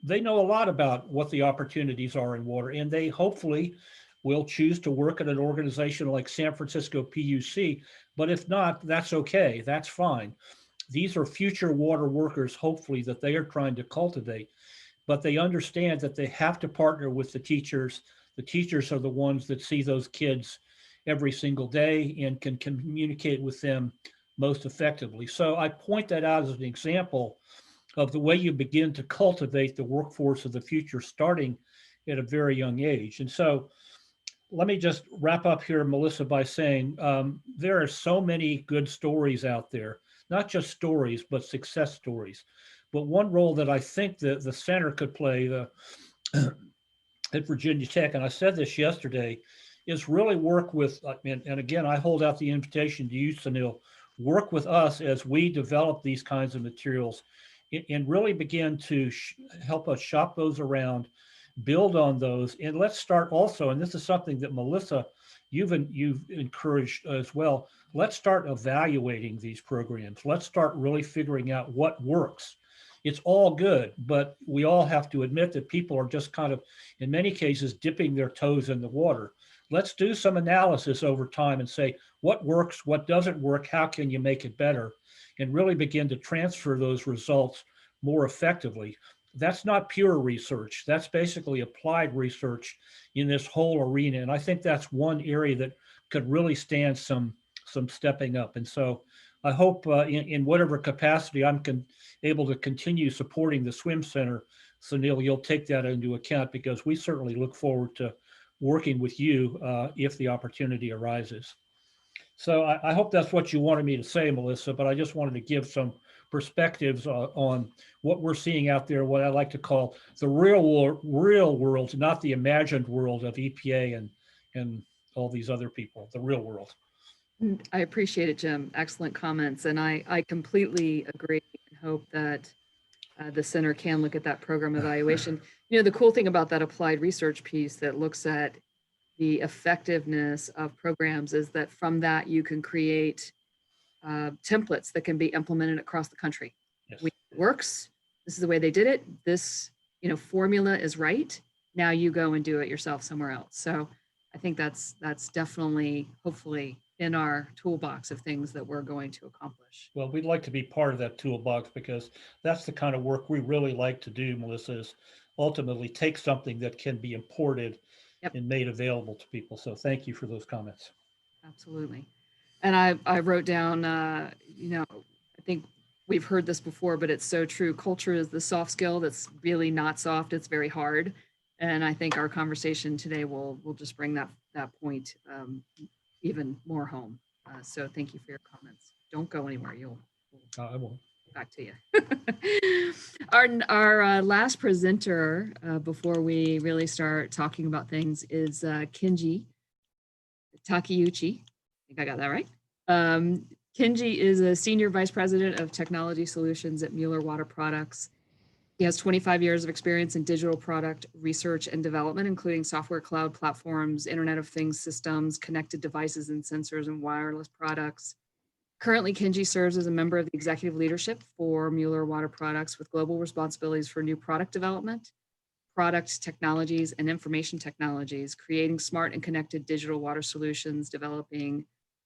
they know a lot about what the opportunities are in water, and they hopefully will choose to work at an organization like San Francisco PUC. But if not, that's okay. That's fine. These are future water workers, hopefully, that they are trying to cultivate. But they understand that they have to partner with the teachers. The teachers are the ones that see those kids every single day and can communicate with them most effectively. So I point that out as an example of the way you begin to cultivate the workforce of the future starting at a very young age. And so let me just wrap up here, Melissa, by saying there are so many good stories out there, not just stories, but success stories. But one role that I think that the center could play at Virginia Tech, and I said this yesterday, is really work with, and again, I hold out the invitation to you, Sunil, work with us as we develop these kinds of materials and really begin to help us shop those around, build on those. And let's start also, and this is something that Melissa, you've encouraged as well. Let's start evaluating these programs. Let's start really figuring out what works. It's all good, but we all have to admit that people are just kind of, in many cases, dipping their toes in the water. Let's do some analysis over time and say, what works, what doesn't work, how can you make it better? And really begin to transfer those results more effectively. That's not pure research. That's basically applied research in this whole arena. And I think that's one area that could really stand some stepping up. And so I hope in whatever capacity I'm able to continue supporting the Swim Center, Sunil, you'll take that into account, because we certainly look forward to working with you if the opportunity arises. So I hope that's what you wanted me to say, Melissa, but I just wanted to give some perspectives on what we're seeing out there, what I like to call the real world, not the imagined world of EPA and all these other people, the real world.
I appreciate it, Jim. Excellent comments. And I completely agree and hope that the center can look at that program evaluation. You know, the cool thing about that applied research piece that looks at the effectiveness of programs is that from that you can create templates that can be implemented across the country.
Yes.
It works. This is the way they did it. This, you know, formula is right. Now you go and do it yourself somewhere else. So I think that's definitely, hopefully, in our toolbox of things that we're going to accomplish.
Well, we'd like to be part of that toolbox, because that's the kind of work we really like to do, Melissa, is ultimately take something that can be imported and made available to people. So thank you for those comments.
Absolutely. And I wrote down, you know, I think we've heard this before, but it's so true. Culture is the soft skill that's really not soft. It's very hard. And I think our conversation today will just bring that point even more home. So thank you for your comments. Don't go anywhere.
I won't.
Back to you. Our last presenter before we really start talking about things is Kenji Takeuchi. I think I got that right. Kenji is a Senior Vice President of Technology Solutions at Mueller Water Products. He has 25 years of experience in digital product research and development, including software cloud platforms, Internet of Things systems, connected devices and sensors, and wireless products. Currently, Kenji serves as a member of the executive leadership for Mueller Water Products with global responsibilities for new product development, product technologies, and information technologies, creating smart and connected digital water solutions, developing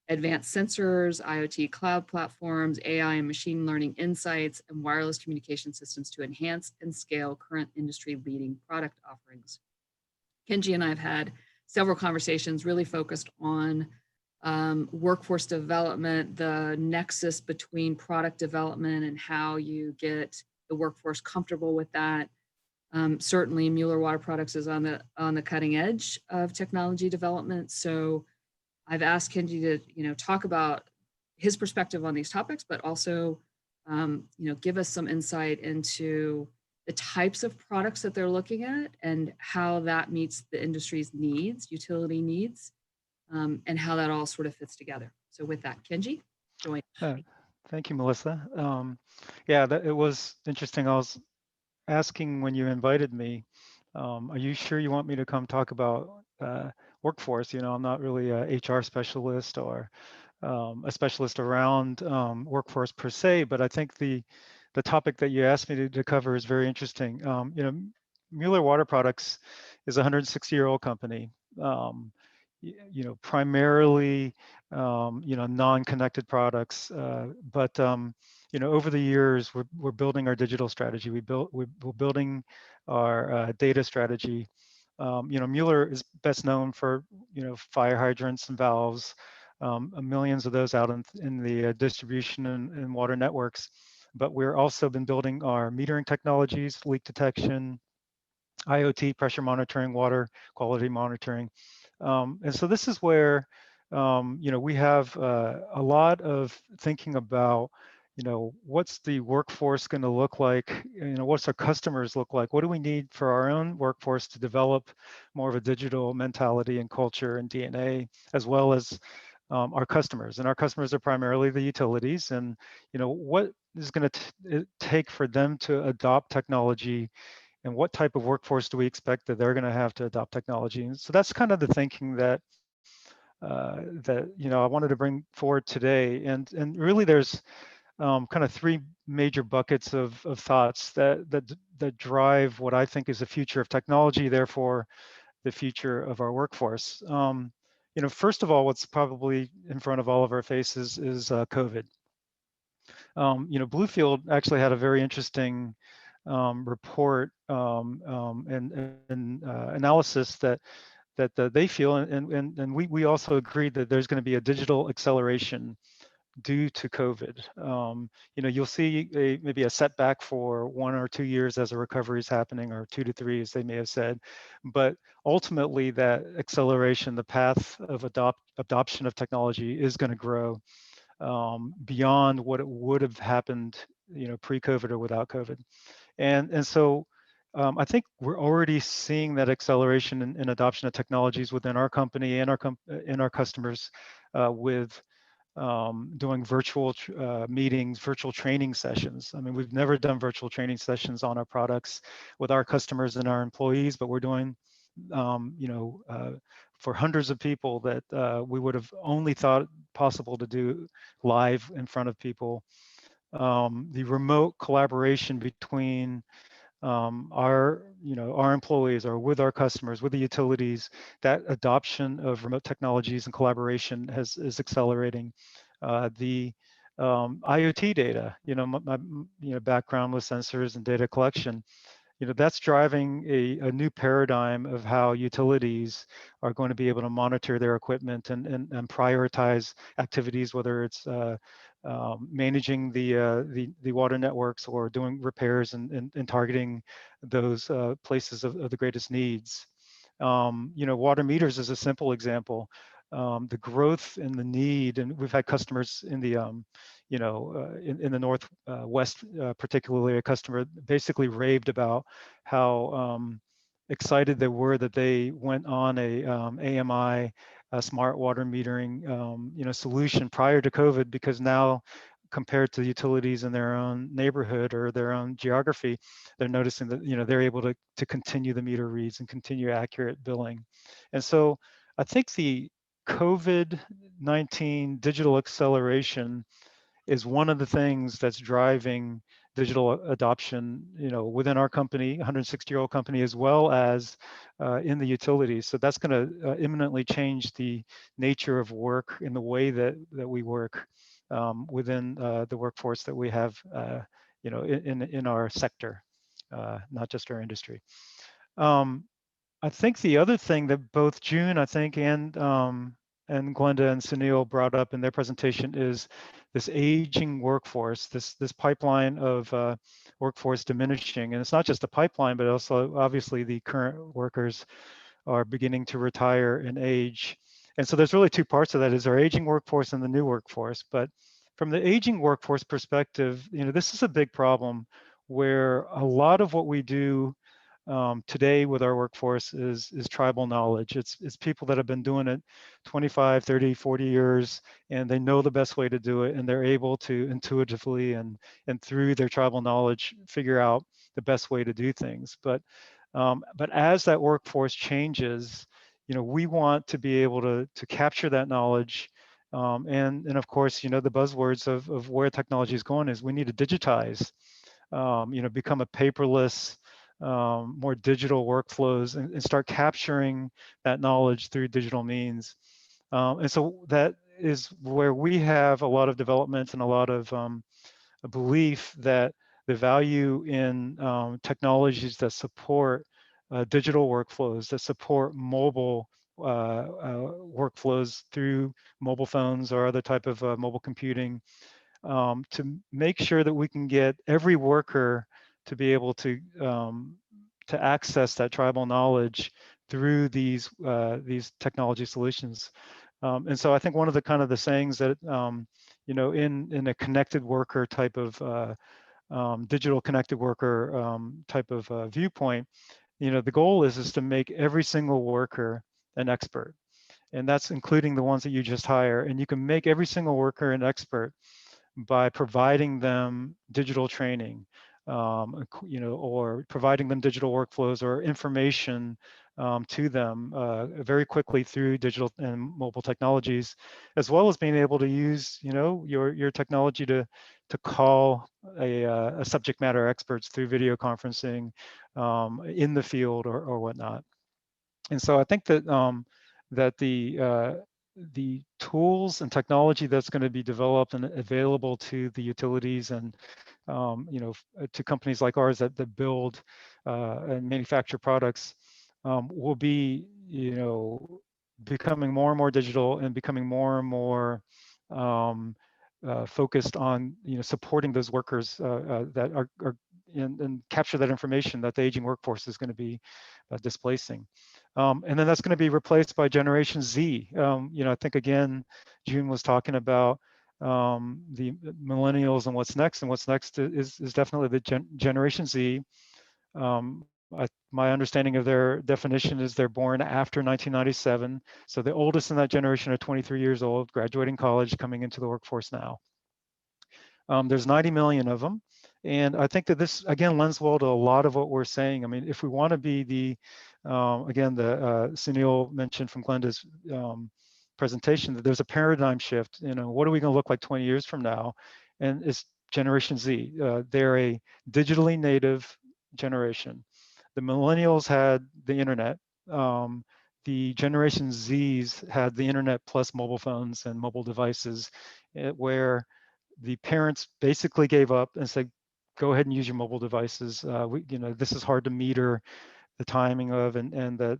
advanced sensors, IoT cloud platforms, AI and machine learning insights, and wireless communication systems to enhance and scale current industry-leading product offerings. Kenji and I have had several conversations really focused on workforce development, the nexus between product development and how you get the workforce comfortable with that. Certainly, Mueller Water Products is on the cutting edge of technology development. So I've asked Kenji to talk about his perspective on these topics, but also give us some insight into the types of products that they're looking at and how that meets the industry's needs, utility needs, and how that all sort of fits together. So with that, Kenji, join.
Thank you, Melissa. It was interesting. I was asking when you invited me, are you sure you want me to come talk about workforce? I'm not really a HR specialist or a specialist around workforce per se, but I think the topic that you asked me to cover is very interesting. Mueller Water Products is a 160-year-old company. Primarily, non-connected products, but over the years, we're building our digital strategy. We're building our data strategy, Mueller is best known for, fire hydrants and valves, millions of those out in the distribution and water networks. But we're also been building our metering technologies, leak detection, IoT, pressure monitoring, water quality monitoring. And so this is where, we have a lot of thinking about, what's the workforce going to look like? What's our customers look like? What do we need for our own workforce to develop more of a digital mentality and culture and DNA, as well as our customers? And our customers are primarily the utilities. And, what is going to take for them to adopt technology, and what type of workforce do we expect that they're going to have to adopt technology? And so that's kind of the thinking that I wanted to bring forward today. And really, there's kind of three major buckets of thoughts that drive what I think is the future of technology, therefore the future of our workforce. First of all, what's probably in front of all of our faces is COVID. Bluefield actually had a very interesting report and analysis that they feel, and we also agreed that there's going to be a digital acceleration due to COVID. You'll see maybe a setback for 1 or 2 years as a recovery is happening, or 2 to 3, as they may have said. But ultimately, that acceleration, the path of adoption of technology, is going to grow beyond what it would have happened, pre-COVID or without COVID. And so I think we're already seeing that acceleration in adoption of technologies within our company and our customers with doing virtual meetings, virtual training sessions. I mean, we've never done virtual training sessions on our products with our customers and our employees, but we're doing, for hundreds of people that we would have only thought possible to do live in front of people. The remote collaboration between our employees, or with our customers, with the utilities, that adoption of remote technologies and collaboration is accelerating. The IoT data, my background with sensors and data collection, that's driving a new paradigm of how utilities are going to be able to monitor their equipment and prioritize activities, whether it's managing the water networks, or doing repairs and targeting those places of the greatest needs. Water meters is a simple example. The growth and the need, and we've had customers in the in the Northwest, particularly, a customer basically raved about how excited they were that they went on a AMI, smart water metering solution prior to COVID, because now, compared to utilities in their own neighborhood or their own geography, they're noticing that they're able to continue the meter reads and continue accurate billing. And so I think the COVID-19 digital acceleration is one of the things that's driving digital adoption, within our company, 160-year-old company, as well as in the utilities. So that's going to imminently change the nature of work in the way that we work within the workforce that we have, in our sector, not just our industry. I think the other thing that both June, I think, and Glenda and Sunil brought up in their presentation is this aging workforce, this pipeline of workforce diminishing. And it's not just a pipeline, but also obviously the current workers are beginning to retire and age. And so there's really two parts of that: is our aging workforce and the new workforce. But from the aging workforce perspective, this is a big problem, where a lot of what we do today with our workforce is tribal knowledge. It's people that have been doing it 25, 30, 40 years, and they know the best way to do it, and they're able to intuitively and through their tribal knowledge figure out the best way to do things. But as that workforce changes, we want to be able to capture that knowledge. And of course, the buzzwords of where technology is going is we need to digitize, become a paperless, more digital workflows, and start capturing that knowledge through digital means. And so that is where we have a lot of development and a lot of a belief that the value in technologies that support digital workflows that support mobile workflows through mobile phones or other type of mobile computing, to make sure that we can get every worker to be able to access that tribal knowledge through these technology solutions. And so I think one of the kind of the sayings that in a connected worker type of digital connected worker type of viewpoint, the goal is to make every single worker an expert, and that's including the ones that you just hire. And you can make every single worker an expert by providing them digital training, or providing them digital workflows or information to them very quickly through digital and mobile technologies, as well as being able to use, your technology to call a subject matter experts through video conferencing in the field or whatnot. And so I think that that the tools and technology that's going to be developed and available to the utilities and to companies like ours that build and manufacture products will be becoming more and more digital and becoming more and more focused on supporting those workers that are and capture that information that the aging workforce is going to be displacing. And then that's going to be replaced by Generation Z. I think, again, June was talking about the millennials and what's next. And what's next is definitely the Generation Z. My understanding of their definition is they're born after 1997. So the oldest in that generation are 23 years old, graduating college, coming into the workforce now. There's 90 million of them. And I think that this, again, lends well to a lot of what we're saying. I mean, if we want to be the, again, Sunil mentioned from Glenda's presentation that there's a paradigm shift. What are we going to look like 20 years from now? And it's Generation Z. They're a digitally native generation. The millennials had the internet. The Generation Zs had the internet plus mobile phones and mobile devices, where the parents basically gave up and said, go ahead and use your mobile devices. This is hard to meter the timing of, and that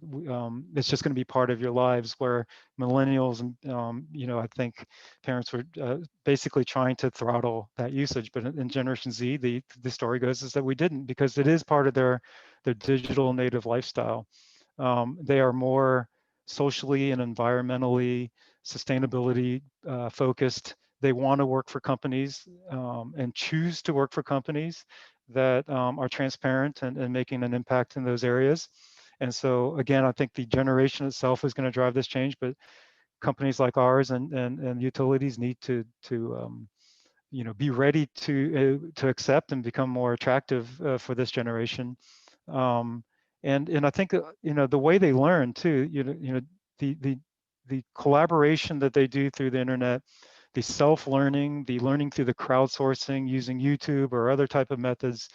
it's just going to be part of your lives, where millennials and I think parents were basically trying to throttle that usage. But in Generation Z, the story goes is that we didn't, because it is part of their digital native lifestyle. They are more socially and environmentally sustainability focused. They want to work for companies and choose to work for companies that are transparent and making an impact in those areas. And so, again, I think the generation itself is going to drive this change, but companies like ours and utilities need to be ready to accept and become more attractive for this generation. And I think the way they learn too, the collaboration that they do through the internet, the self-learning, the learning through the crowdsourcing using YouTube or other type of methods,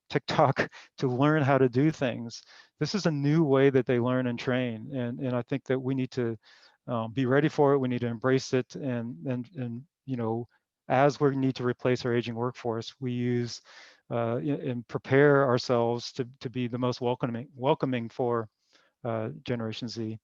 TikTok, to learn how to do things. This is a new way that they learn and train, and I think that we need to be ready for it. We need to embrace it, and as we need to replace our aging workforce, we use and prepare ourselves to be the most welcoming for Generation Z.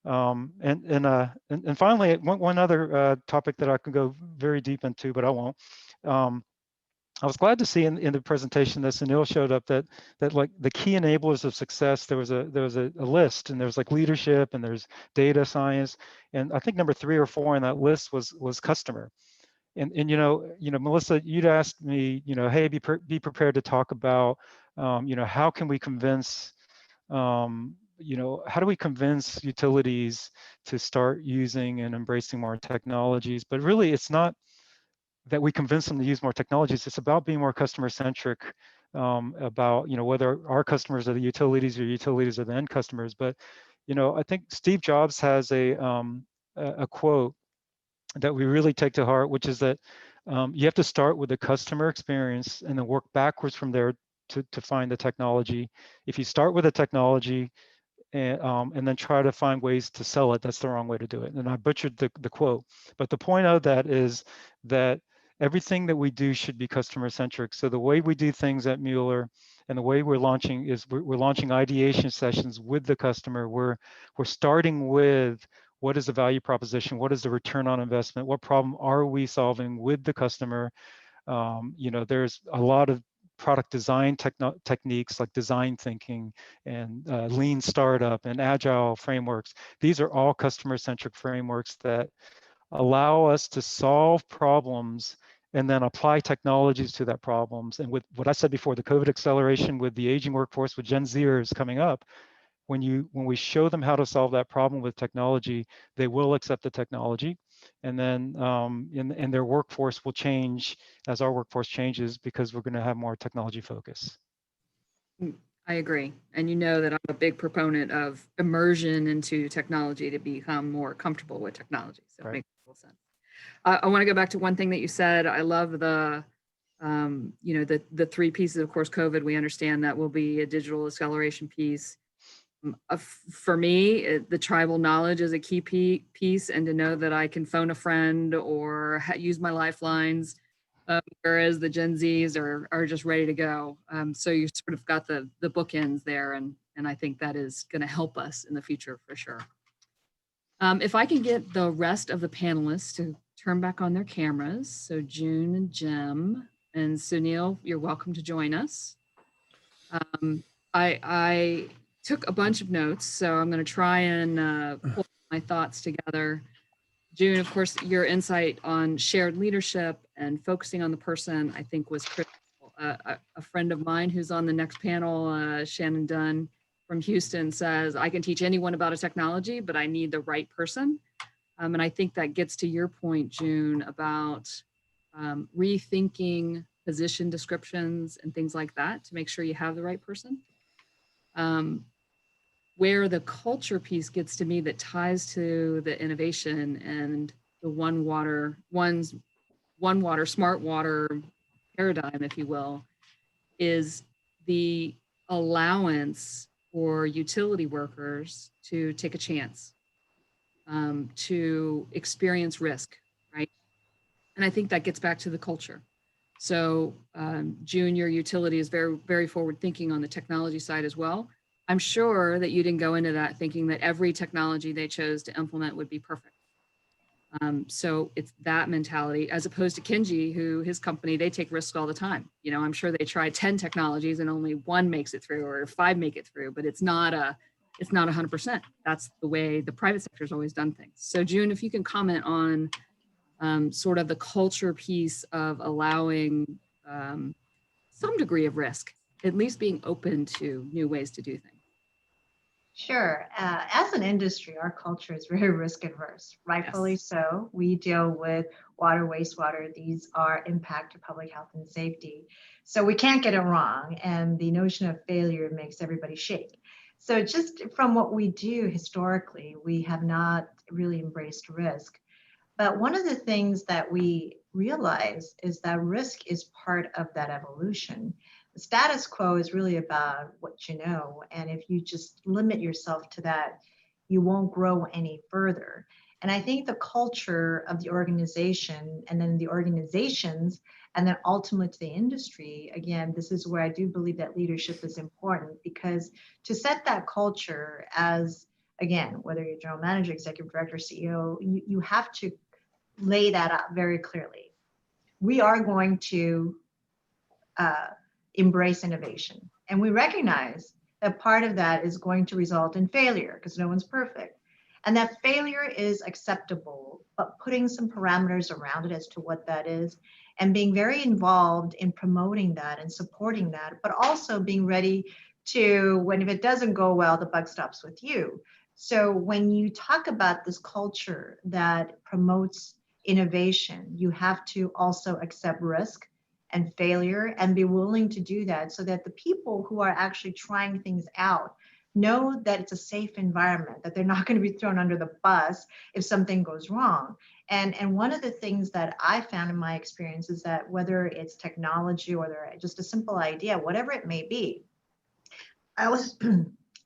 And finally, one other topic that I could go very deep into, but I won't. I was glad to see in the presentation that Sunil showed up that like the key enablers of success, there was a list, and there's like leadership and there's data science, and I think number 3 or 4 on that list was customer. And Melissa, you'd asked me, hey, be prepared to talk about, how can we convince, how do we convince utilities to start using and embracing more technologies? But really, it's not that we convince them to use more technologies. It's about being more customer centric, about whether our customers are the utilities or utilities are the end customers. But I think Steve Jobs has a quote that we really take to heart, which is that you have to start with the customer experience and then work backwards from there to find the technology. If you start with the technology and then try to find ways to sell it, that's the wrong way to do it. And I butchered the quote, but the point of that is that everything that we do should be customer centric. So the way we do things at Mueller and the way we're launching is we're launching ideation sessions with the customer. We're starting with what is the value proposition? What is the return on investment? What problem are we solving with the customer? There's a lot of product design techniques like design thinking and lean startup and agile frameworks. These are all customer-centric frameworks that allow us to solve problems and then apply technologies to that problems. And with what I said before, the COVID acceleration with the aging workforce, with Gen Zers coming up, when we show them how to solve that problem with technology, they will accept the technology, and then and their workforce will change as our workforce changes because we're going to have more technology focus.
I agree. And you know that I'm a big proponent of immersion into technology to become more comfortable with technology. So it makes total sense. I want to go back to one thing that you said. I love the the three pieces. Of course, COVID, we understand that will be a digital acceleration piece. For me, the tribal knowledge is a key piece, and to know that I can phone a friend or use my lifelines, whereas the Gen Zs are just ready to go. So you sort of got the bookends there, and I think that is going to help us in the future for sure. If I can get the rest of the panelists to turn back on their cameras, so June and Jim and Sunil, you're welcome to join us. I took a bunch of notes, so I'm going to try and pull my thoughts together. June, of course, your insight on shared leadership and focusing on the person, I think, was critical. A friend of mine who's on the next panel, Shannon Dunn from Houston, says, I can teach anyone about a technology, but I need the right person. And I think that gets to your point, June, about rethinking position descriptions and things like that to make sure you have the right person. Where the culture piece gets to me that ties to the innovation and the one water, smart water paradigm, if you will, is the allowance for utility workers to take a chance, to experience risk, right? And I think that gets back to the culture. So June, your utility is very, very forward thinking on the technology side as well. I'm sure that you didn't go into that thinking that every technology they chose to implement would be perfect. So it's that mentality, as opposed to Kenji, who his company, they take risks all the time. I'm sure they try 10 technologies and only one makes it through, or 5 make it through, but it's not 100%. That's the way the private sector has always done things. So June, if you can comment on sort of the culture piece of allowing some degree of risk, at least being open to new ways to do things.
Sure. As an industry, our culture is very risk adverse, rightfully so. We deal with water, wastewater. These are impact to public health and safety. So we can't get it wrong. And the notion of failure makes everybody shake. So just from what we do historically, we have not really embraced risk. But one of the things that we realize is that risk is part of that evolution. The status quo is really about what you know. And if you just limit yourself to that, you won't grow any further. And I think the culture of the organization and then the organizations and then ultimately to the industry, again, this is where I do believe that leadership is important, because to set that culture as, again, whether you're general manager, executive director, CEO, you have to lay that out very clearly. We are going to embrace innovation. And we recognize that part of that is going to result in failure because no one's perfect. And that failure is acceptable, but putting some parameters around it as to what that is and being very involved in promoting that and supporting that, but also being ready to, when if it doesn't go well, the buck stops with you. So when you talk about this culture that promotes innovation, you have to also accept risk and failure and be willing to do that so that the people who are actually trying things out know that it's a safe environment, that they're not going to be thrown under the bus if something goes wrong. And one of the things that I found in my experience is that whether it's technology or just a simple idea, whatever it may be, I always,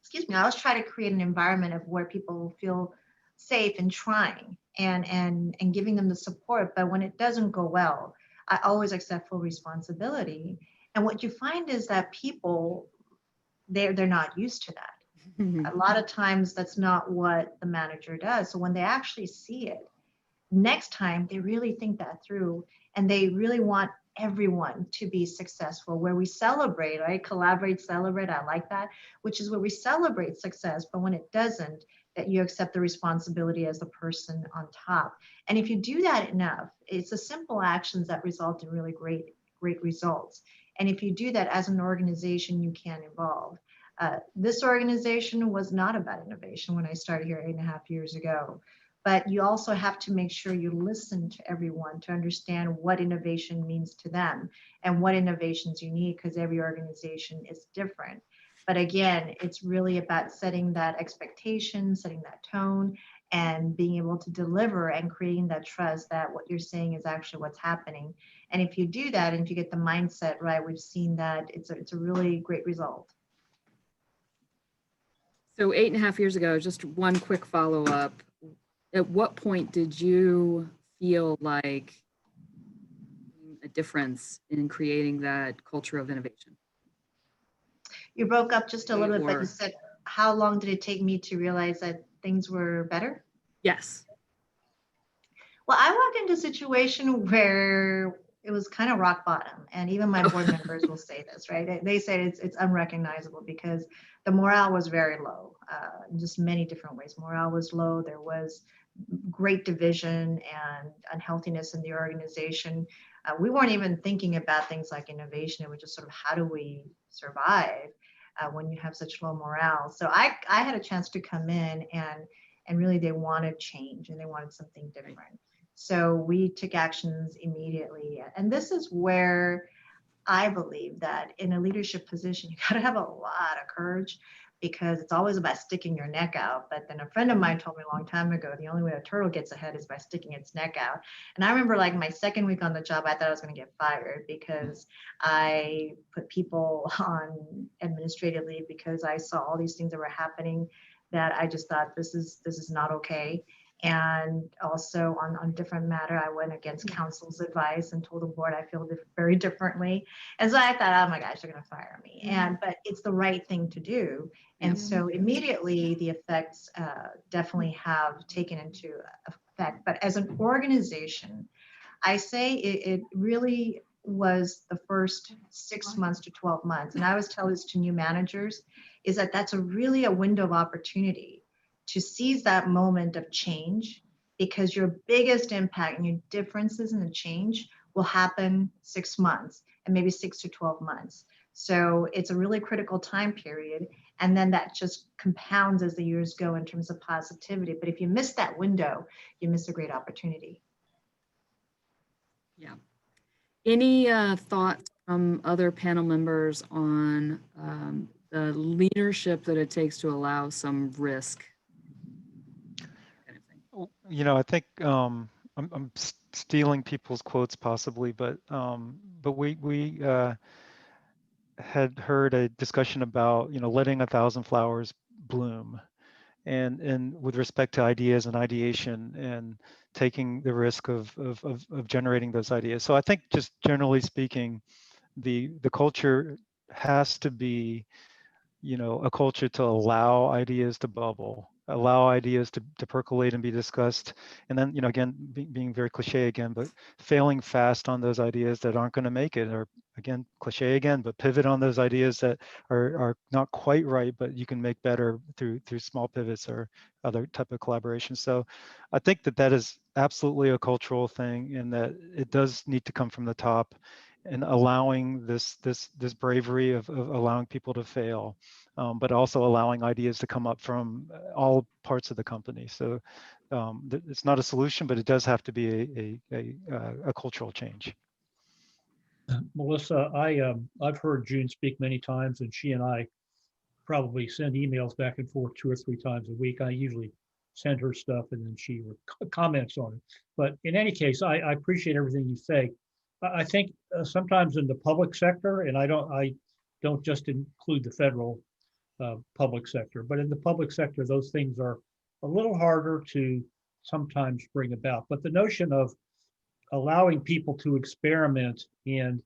excuse me, I always try to create an environment of where people feel safe in trying and giving them the support. But when it doesn't go well, I always accept full responsibility. And what you find is that people, they're not used to that. A lot of times that's not what the manager does. So when they actually see it, next time they really think that through, and they really want everyone to be successful, where we celebrate, right? Collaborate, celebrate. I like that, which is where we celebrate success. But when it doesn't, that you accept the responsibility as the person on top. And if you do that enough, it's the simple actions that result in really great results. And if you do that as an organization, you can evolve. This organization was not about innovation when I started here 8.5 years ago. But you also have to make sure you listen to everyone to understand what innovation means to them and what innovations you need, because every organization is different. But again, it's really about setting that expectation, setting that tone, and being able to deliver and creating that trust that what you're saying is actually what's happening. And if you do that, and if you get the mindset right, we've seen that it's a really great result.
So 8.5 years ago, just one quick follow-up. At what point did you feel like a difference in creating that culture of innovation?
You broke up just a little bit, but
Or-
you said, how long did it take me to realize that things were better?
Yes.
Well, I walked into a situation where it was kind of rock bottom, and even my board members will say this, right? They say it's unrecognizable because the morale was very low, in just many different ways. Morale was low. There was great division and unhealthiness in the organization. We weren't even thinking about things like innovation. It was just sort of how do we survive when you have such low morale. So I had a chance to come in and really they wanted change and they wanted something different. So we took actions immediately. And this is where I believe that in a leadership position, you got to have a lot of courage because it's always about sticking your neck out. But then a friend of mine told me a long time ago, the only way a turtle gets ahead is by sticking its neck out. And I remember like my second week on the job, I thought I was going to get fired because I put people on administrative leave because I saw all these things that were happening that I just thought this is not okay. And also on different matter, I went against counsel's advice and told the board I feel very differently. And so I thought, oh my gosh, they're going to fire me. But it's the right thing to do. And so immediately the effects definitely have taken into effect. But as an organization, I say it really was the first 6 months to 12 months. And I always tell this to new managers is that that's really a window of opportunity to seize that moment of change, because your biggest impact and your differences in the change will happen 6 months and maybe 6 to 12 months. So it's a really critical time period. And then that just compounds as the years go in terms of positivity. But if you miss that window, you miss a great opportunity.
Yeah. Any thoughts from other panel members on the leadership that it takes to allow some risk? Kind of thing.
You know, I think I'm stealing people's quotes possibly, but we had heard a discussion about, you know, letting 1,000 flowers bloom, and with respect to ideas and ideation and taking the risk of generating those ideas. So I think just generally speaking, the culture has to be, you know, a culture to allow ideas to bubble, allow ideas to percolate and be discussed. And then, you know, again, being very cliche again, but failing fast on those ideas that aren't going to make it, or again, cliche again, but pivot on those ideas that are not quite right, but you can make better through small pivots or other type of collaboration. So I think that is absolutely a cultural thing, and that it does need to come from the top, and allowing this bravery of allowing people to fail, but also allowing ideas to come up from all parts of the company. So it's not a solution, but it does have to be a cultural change.
Melissa, I've heard June speak many times, and she and I probably send emails back and forth 2 or 3 times a week. I usually send her stuff and then she comments on it. But in any case, I appreciate everything you say. I think sometimes in the public sector, and I don't just include the federal public sector, but in the public sector, those things are a little harder to sometimes bring about. But the notion of allowing people to experiment and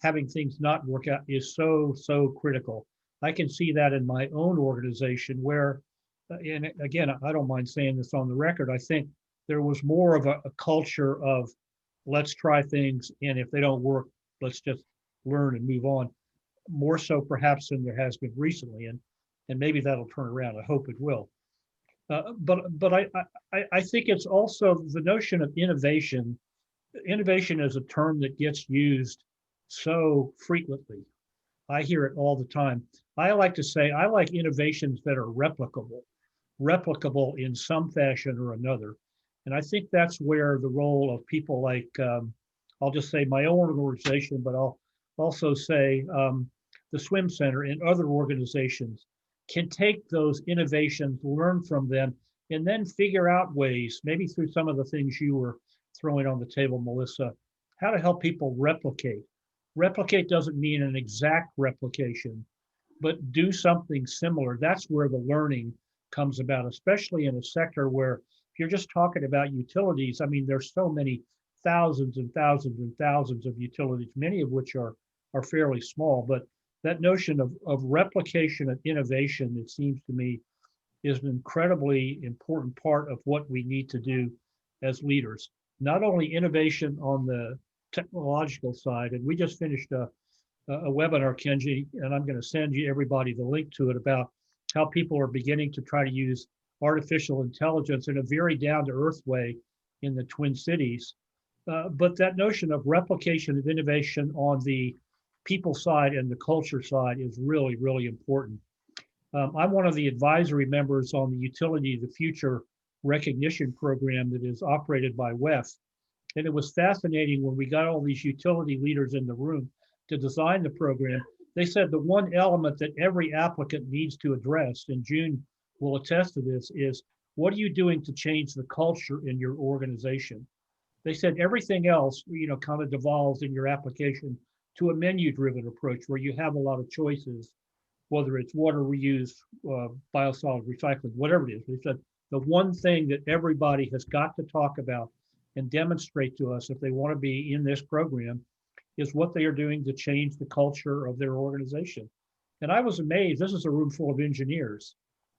having things not work out is so critical. I can see that in my own organization where, and again, I don't mind saying this on the record, I think there was more of a culture of let's try things, and if they don't work, let's just learn and move on, more so perhaps than there has been recently. And maybe that'll turn around. I hope it will. But I think it's also the notion of innovation. Innovation is a term that gets used so frequently. I hear it all the time. I like to say I like innovations that are replicable in some fashion or another. And I think that's where the role of people like, I'll just say my own organization, but I'll also say the Swim Center and other organizations can take those innovations, learn from them, and then figure out ways, maybe through some of the things you were throwing on the table, Melissa, how to help people replicate. Replicate doesn't mean an exact replication, but do something similar. That's where the learning comes about, especially in a sector where if you're just talking about utilities, I mean, there's so many thousands and thousands and thousands of utilities, many of which are fairly small, but that notion of replication and innovation, it seems to me, is an incredibly important part of what we need to do as leaders. Not only innovation on the technological side, and we just finished a webinar, Kenji, and I'm going to send you everybody the link to it about how people are beginning to try to use artificial intelligence in a very down-to-earth way in the Twin Cities. But that notion of replication of innovation on the people side and the culture side is really, really important. I'm one of the advisory members on the Utility of the Future recognition program that is operated by WEF. And it was fascinating when we got all these utility leaders in the room to design the program. They said the one element that every applicant needs to address, and June will attest to this, is what are you doing to change the culture in your organization? They said everything else, kind of devolves in your application to a menu-driven approach where you have a lot of choices, whether it's water reuse, biosolid recycling, whatever it is. They said the one thing that everybody has got to talk about and demonstrate to us if they want to be in this program is what they are doing to change the culture of their organization. And I was amazed. This is a room full of engineers.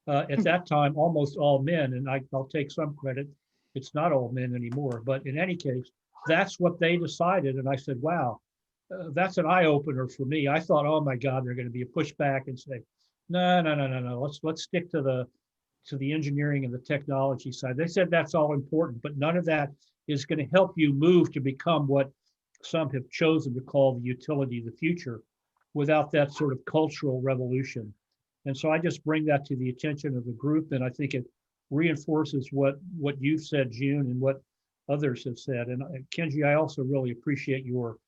At that time, almost all men, and I'll take some credit. It's not all men anymore, but in any case, that's what they decided. And I said, wow, that's an eye opener for me. I thought, oh my God, they're going to be a pushback and say, no. Let's stick to the engineering and the technology side. They said that's all important, but none of that is going to help you move to become what some have chosen to call the utility of the future without that sort of cultural revolution. And so I just bring that to the attention of the group, and I think it reinforces what you've said, June, and what others have said. And Kenji, I also really appreciate your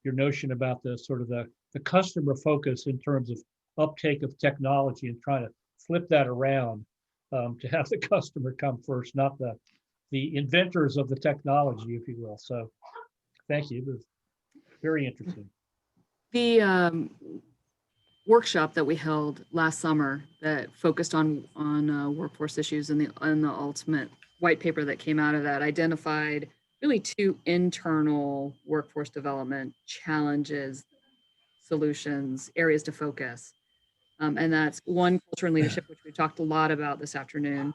notion about the sort of the customer focus in terms of uptake of technology and trying to flip that around to have the customer come first, not the inventors of the technology, if you will. So thank you. It was very interesting.
The workshop that we held last summer that focused on workforce issues and the ultimate white paper that came out of that identified really two internal workforce development challenges, solutions, areas to focus. And that's one, culture and leadership, which we talked a lot about this afternoon.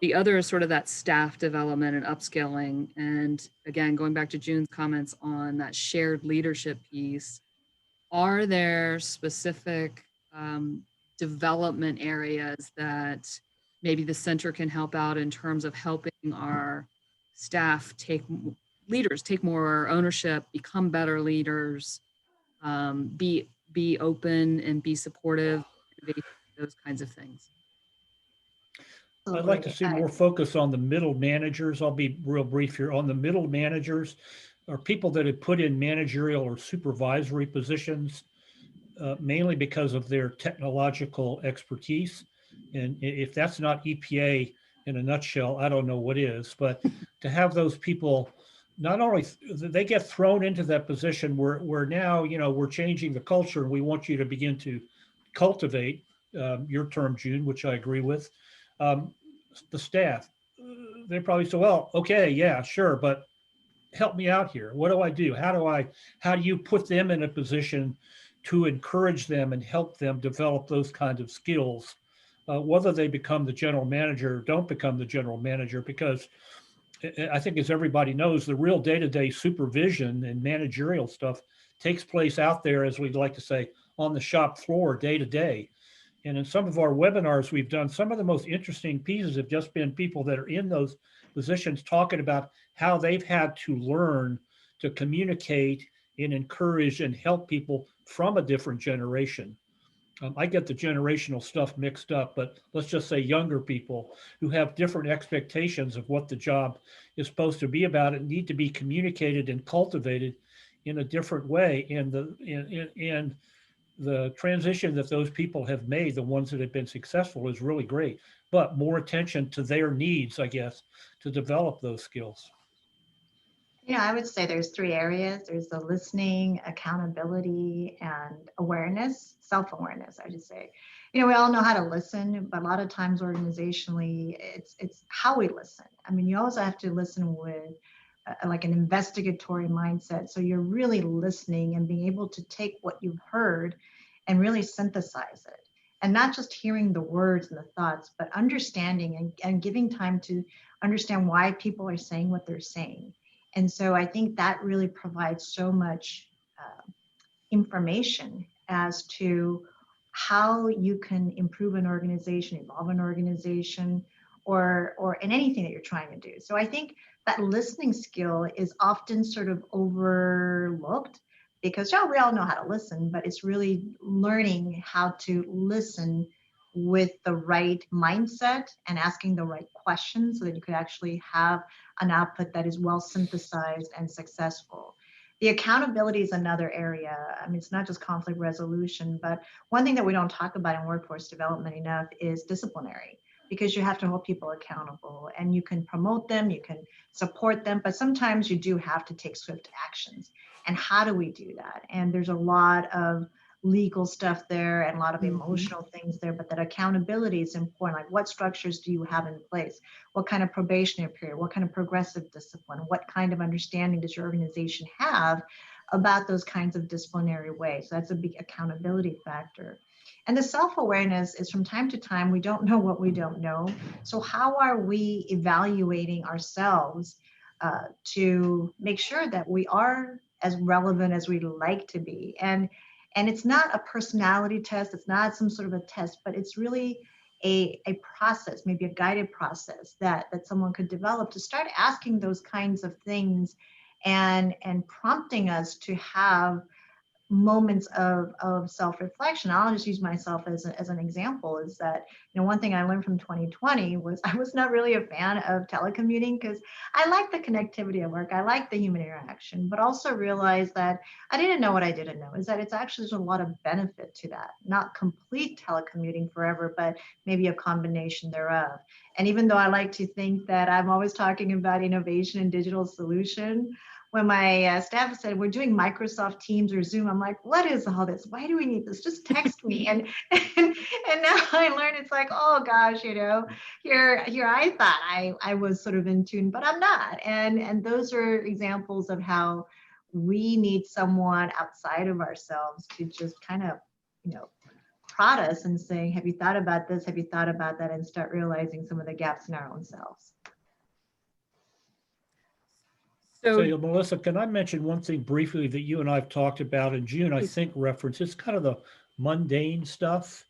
The other is sort of that staff development and upskilling. And again, going back to June's comments on that shared leadership piece, are there specific development areas that maybe the center can help out in terms of helping our staff take more ownership, become better leaders, be open and be supportive, those kinds of things?
I'd like to see more focus on the middle managers. I'll be real brief here. On the middle managers are people that have put in managerial or supervisory positions, mainly because of their technological expertise. And if that's not EPA in a nutshell, I don't know what is. But to have those people, not only they get thrown into that position where now, we're changing the culture and we want you to begin to cultivate, your term, June, which I agree with. The staff, they probably say, well, okay, yeah, sure, but help me out here. What do I do? How do you put them in a position to encourage them and help them develop those kinds of skills, whether they become the general manager or don't become the general manager? Because I think, as everybody knows, the real day-to-day supervision and managerial stuff takes place out there, as we'd like to say, on the shop floor day to day. And in some of our webinars we've done, some of the most interesting pieces have just been people that are in those positions talking about how they've had to learn to communicate and encourage and help people from a different generation. I get the generational stuff mixed up, but let's just say younger people who have different expectations of what the job is supposed to be about and need to be communicated and cultivated in a different way. And the transition that those people have made, the ones that have been successful, is really great, but more attention to their needs, I guess, to develop those skills.
I would say there's three areas. There's the listening, accountability, and awareness, self-awareness, I should say. We all know how to listen, but a lot of times organizationally, it's how we listen. I mean, you also have to listen with like an investigatory mindset. So you're really listening and being able to take what you've heard and really synthesize it. And not just hearing the words and the thoughts, but understanding and giving time to understand why people are saying what they're saying. And so I think that really provides so much information as to how you can improve an organization, evolve an organization, or in anything that you're trying to do. So I think that listening skill is often sort of overlooked because, we all know how to listen, but it's really learning how to listen with the right mindset and asking the right questions so that you could actually have an output that is well synthesized and successful. The accountability is another area. I mean, it's not just conflict resolution, but one thing that we don't talk about in workforce development enough is disciplinary, because you have to hold people accountable, and you can promote them, you can support them, but sometimes you do have to take swift actions. And how do we do that? And there's a lot of legal stuff there and a lot of emotional things there, but that accountability is important. Like, what structures do you have in place? What kind of probationary period? What kind of progressive discipline? What kind of understanding does your organization have about those kinds of disciplinary ways? So that's a big accountability factor. And the self-awareness is, from time to time, we don't know what we don't know. So how are we evaluating ourselves to make sure that we are as relevant as we'd like to be? And it's not a personality test, it's not some sort of a test, but it's really a process, maybe a guided process that someone could develop to start asking those kinds of things and prompting us to have moments of self-reflection. I'll just use myself as an example, is that, one thing I learned from 2020 was I was not really a fan of telecommuting, because I like the connectivity at work, I like the human interaction, but also realized that I didn't know what I didn't know, is that it's actually, there's a lot of benefit to that. Not complete telecommuting forever, but maybe a combination thereof. And even though I like to think that I'm always talking about innovation and digital solution, when my staff said, we're doing Microsoft Teams or Zoom, I'm like, what is all this? Why do we need this? Just text me. And now I learned, it's like, oh gosh, here I thought I was sort of in tune, but I'm not. And those are examples of how we need someone outside of ourselves to just kind of, prod us and say, have you thought about this? Have you thought about that? And start realizing some of the gaps in our own selves.
So, Melissa, can I mention one thing briefly that you and I've talked about, and June, I think, referenced? It's kind of the mundane stuff,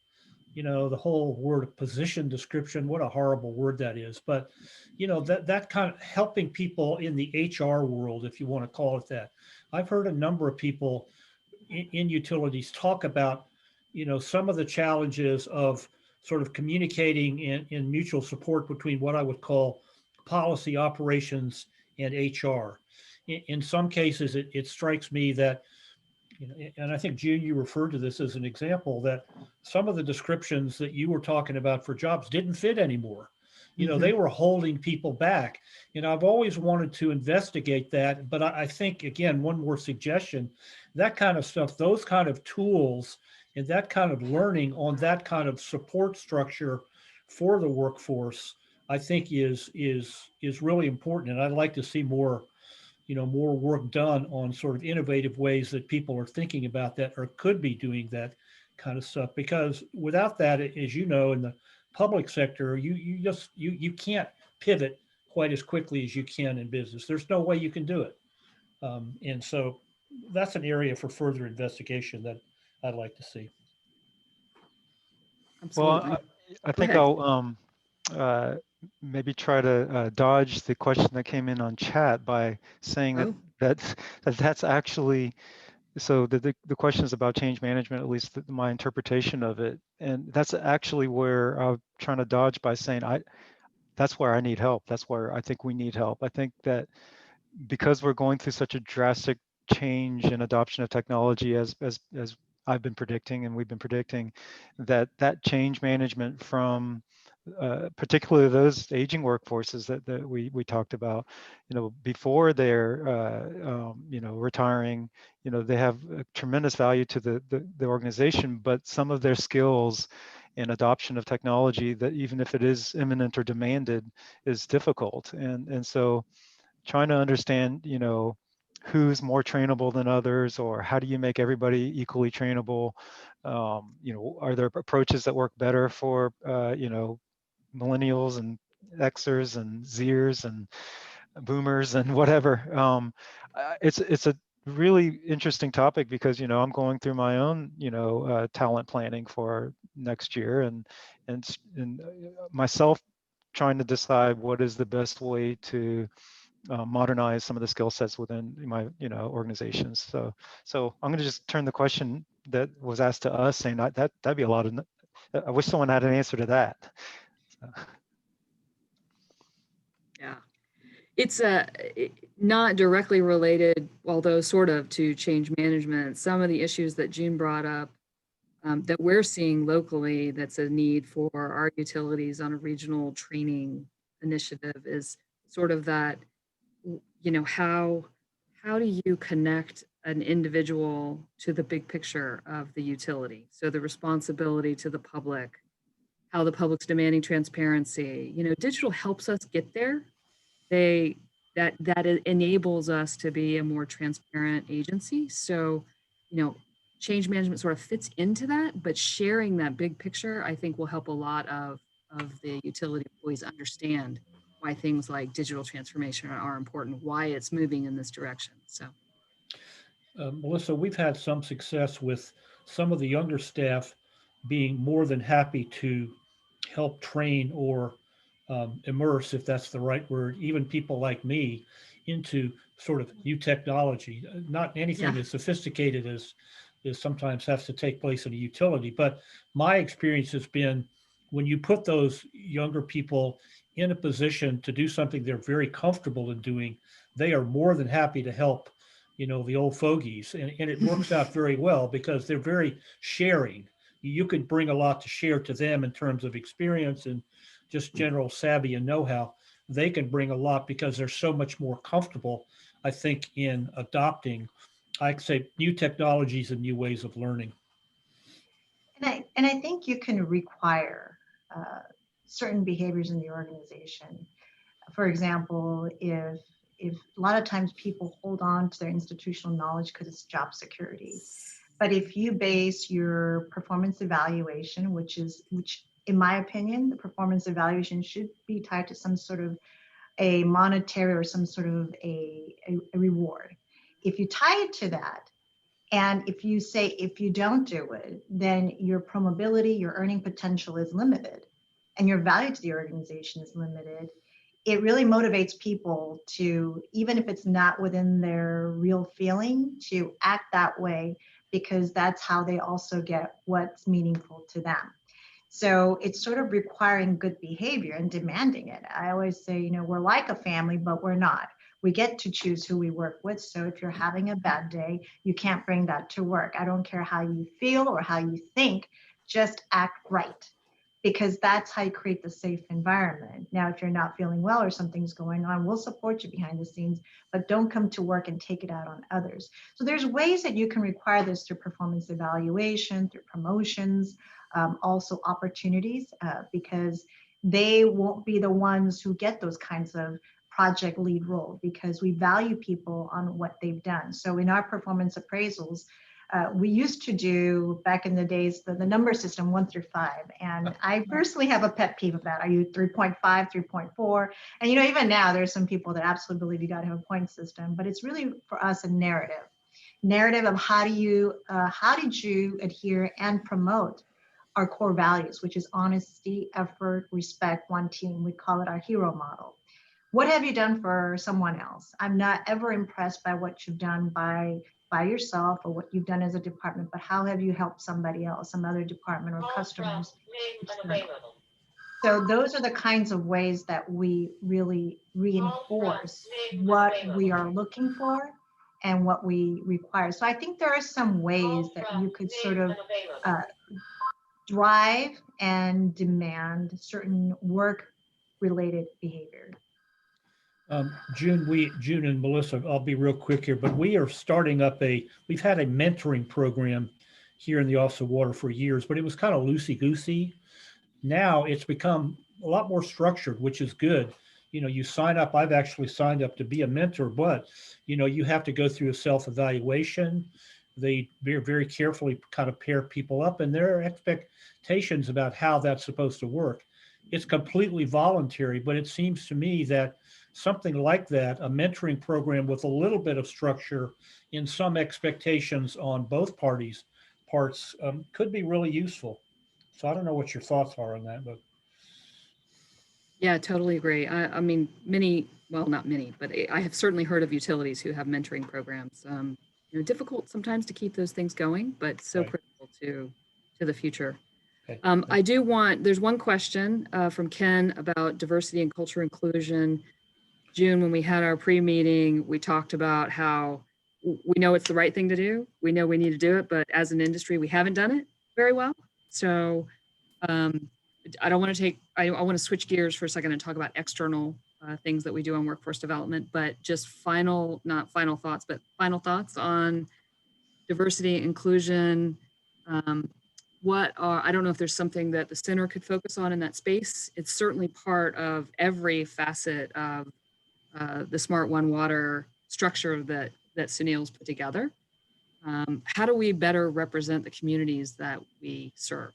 the whole word position description, what a horrible word that is. But, that kind of helping people in the HR world, if you want to call it that. I've heard a number of people in utilities talk about, some of the challenges of sort of communicating in mutual support between what I would call policy, operations, and HR. In some cases, it strikes me that, and I think, June, you referred to this as an example, that some of the descriptions that you were talking about for jobs didn't fit anymore. They were holding people back. I've always wanted to investigate that, but I think, again, one more suggestion, that kind of stuff, those kind of tools and that kind of learning on that kind of support structure for the workforce, I think is really important. And I'd like to see more more work done on sort of innovative ways that people are thinking about that or could be doing that kind of stuff. Because without that, as you know, in the public sector, you can't pivot quite as quickly as you can in business. There's no way you can do it. And so that's an area for further investigation that I'd like to see.
Absolutely.
Well, I
Go
think
ahead.
I'll uh, maybe try to dodge the question that came in on chat by saying
Oh,
that's actually, so the question is about change management, at least my interpretation of it, and that's actually where I'm trying to dodge by saying that's where I need help. That's where I think we need help. I think that because we're going through such a drastic change and adoption of technology as I've been predicting and we've been predicting, that change management from particularly those aging workforces that we talked about, before they're retiring, they have a tremendous value to the organization, but some of their skills and adoption of technology, that even if it is imminent or demanded, is difficult. And so trying to understand, who's more trainable than others, or how do you make everybody equally trainable? Are there approaches that work better for, millennials and Xers and Zers and boomers and whatever? It's a really interesting topic because, I'm going through my own, talent planning for next year, and myself trying to decide what is the best way to modernize some of the skill sets within my organizations. So I'm going to just turn the question that was asked to us, saying that'd be a lot of. I wish someone had an answer to that. So.
yeah. It's not directly related, although sort of, to change management. Some of the issues that June brought up that we're seeing locally, that's a need for our utilities on a regional training initiative, is sort of that, how do you connect an individual to the big picture of the utility? So the responsibility to the public, how the public's demanding transparency. Digital helps us get there. That enables us to be a more transparent agency. So, change management sort of fits into that, but sharing that big picture, I think, will help a lot of the utility employees understand why things like digital transformation are important, why it's moving in this direction. So,
Melissa, we've had some success with some of the younger staff being more than happy to help train or immerse, if that's the right word, even people like me into sort of new technology. Not anything as sophisticated as sometimes has to take place in a utility, but my experience has been when you put those younger people in a position to do something they're very comfortable in doing, they are more than happy to help, the old fogies. And it works out very well because they're very sharing. You could bring a lot to share to them in terms of experience and just general savvy and know-how. They can bring a lot because they're so much more comfortable, I think, in adopting, I'd say, new technologies and new ways of learning.
And I think you can require certain behaviors in the organization. For example, if a lot of times people hold on to their institutional knowledge because it's job security, but if you base your performance evaluation, which in my opinion, the performance evaluation should be tied to some sort of a monetary or some sort of a reward. If you tie it to that, and if you say, if you don't do it, then your promobility, your earning potential is limited, and your value to the organization is limited, it really motivates people to, even if it's not within their real feeling, to act that way, because that's how they also get what's meaningful to them. So it's sort of requiring good behavior and demanding it. I always say, we're like a family, but we're not. We get to choose who we work with. So if you're having a bad day, you can't bring that to work. I don't care how you feel or how you think, just act right, because that's how you create the safe environment. Now, if you're not feeling well or something's going on, we'll support you behind the scenes, but don't come to work and take it out on others. So there's ways that you can require this through performance evaluation, through promotions, also opportunities, because they won't be the ones who get those kinds of project lead role because we value people on what they've done. So in our performance appraisals, we used to do back in the days the number system 1 through 5, and I personally have a pet peeve of that. Are you 3.5, 3.4? And even now there's some people that absolutely believe you got to have a point system, but it's really for us a narrative of how did you adhere and promote our core values, which is honesty, effort, respect, one team. We call it our hero model. What have you done for someone else? I'm not ever impressed by what you've done by yourself or what you've done as a department, but how have you helped somebody else, some other department or customers? So those are the kinds of ways that we really reinforce what we are looking for and what we require. So I think there are some ways that you could sort of drive and demand certain work-related behavior.
June and Melissa, I'll be real quick here, but we are starting up we've had a mentoring program here in the Office of Water for years, but it was kind of loosey-goosey. Now it's become a lot more structured, which is good. You sign up, I've actually signed up to be a mentor, but you have to go through a self-evaluation. They very, very carefully kind of pair people up, and there are expectations about how that's supposed to work. It's completely voluntary, but it seems to me that something like that, a mentoring program with a little bit of structure in some expectations on both parts, could be really useful. So I don't know what your thoughts are on that, but.
Yeah, totally agree. I mean, not many, but I have certainly heard of utilities who have mentoring programs. Difficult sometimes to keep those things going, but so
Right.
critical to the future.
Okay.
There's one question from Ken about diversity and culture inclusion. June, when we had our pre-meeting, we talked about how we know it's the right thing to do. We know we need to do it, but as an industry, we haven't done it very well. So I want to switch gears for a second and talk about external things that we do on workforce development, but just final thoughts on diversity, inclusion. I don't know if there's something that the center could focus on in that space. It's certainly part of every facet of the Smart One Water structure that Sunil's put together. How do we better represent the communities that we serve?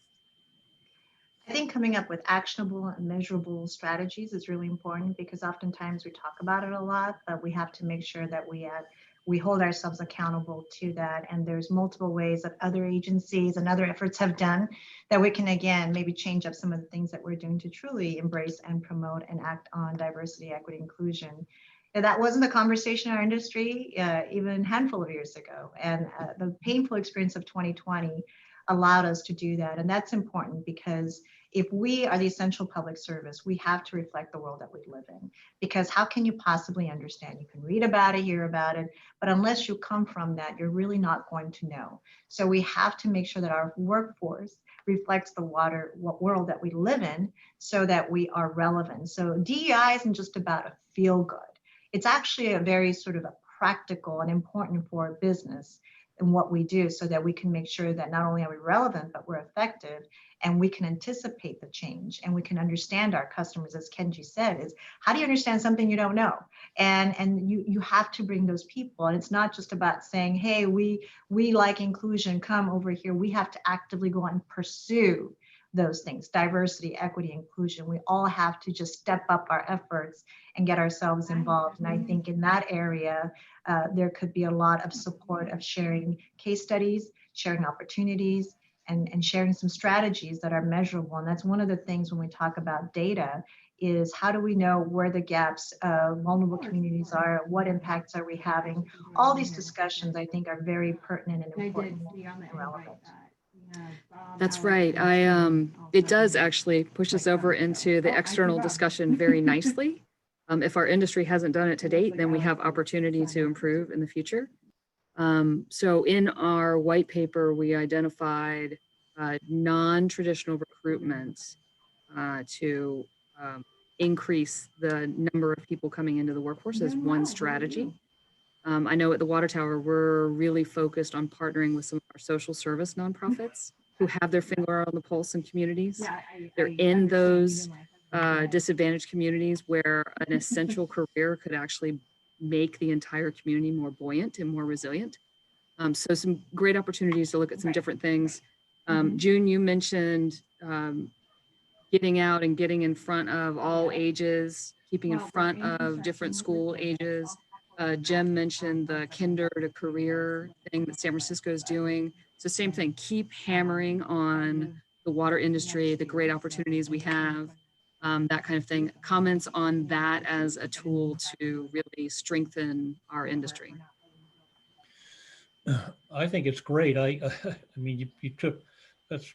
I think coming up with actionable and measurable strategies is really important because oftentimes we talk about it a lot, but we have to make sure that we hold ourselves accountable to that. And there's multiple ways that other agencies and other efforts have done that we can, again, maybe change up some of the things that we're doing to truly embrace and promote and act on diversity, equity, inclusion. And that wasn't the conversation in our industry even a handful of years ago. And the painful experience of 2020 allowed us to do that. And that's important because if we are the essential public service, we have to reflect the world that we live in. Because how can you possibly understand? You can read about it, hear about it, but unless you come from that, you're really not going to know. So we have to make sure that our workforce reflects the world that we live in so that we are relevant. So DEI isn't just about a feel good. It's actually a very sort of a practical and important for business and what we do so that we can make sure that not only are we relevant, but we're effective and we can anticipate the change and we can understand our customers, as Kenji said, is how do you understand something you don't know? And you have to bring those people. And it's not just about saying, hey, we like inclusion, come over here. We have to actively go and pursue those things, diversity, equity, inclusion. We all have to just step up our efforts and get ourselves involved. And I think in that area, there could be a lot of support of sharing case studies, sharing opportunities, and sharing some strategies that are measurable. And that's one of the things when we talk about data is how do we know where the gaps of vulnerable communities are, what impacts are we having? All these discussions I think are very pertinent and important and relevant.
That's right. It does actually push us over into the external discussion very nicely. If our industry hasn't done it to date, then we have opportunity to improve in the future. So in our white paper, we identified non-traditional recruitment to increase the number of people coming into the workforce as one strategy. I know at the Water Tower, we're really focused on partnering with some of our social service nonprofits who have their finger on the pulse in communities. They're in those disadvantaged communities where an essential career could actually make the entire community more buoyant and more resilient. So some great opportunities to look at some different things. June, you mentioned getting out and getting in front of all ages, keeping in front of different school ages. Jim mentioned the kinder to career thing that San Francisco is doing. So same thing, keep hammering on the water industry, the great opportunities we have, that kind of thing. Comments on that as a tool to really strengthen our industry.
I think it's great. I mean, you took, that's,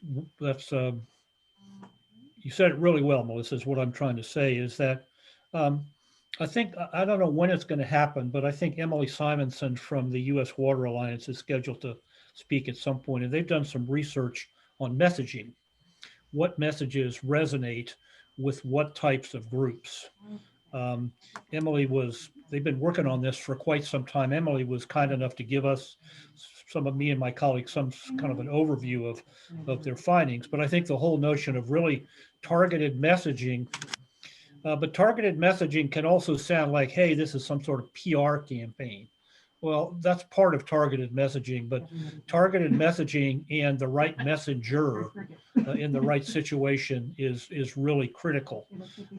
you said it really well, Melissa, is what I'm trying to say is that I think, I don't know when it's going to happen, but I think Emily Simonson from the U.S. Water Alliance is scheduled to speak at some point, and they've done some research on messaging. What messages resonate with what types of groups? Emily was, they've been working on this for quite some time. Emily was kind enough to give us, some of me and my colleagues, some kind of an overview of their findings. But I think the whole notion of really targeted messaging, but targeted messaging can also sound like, hey, this is some sort of PR campaign. Well, that's part of targeted messaging, but targeted messaging and the right messenger in the right situation is really critical.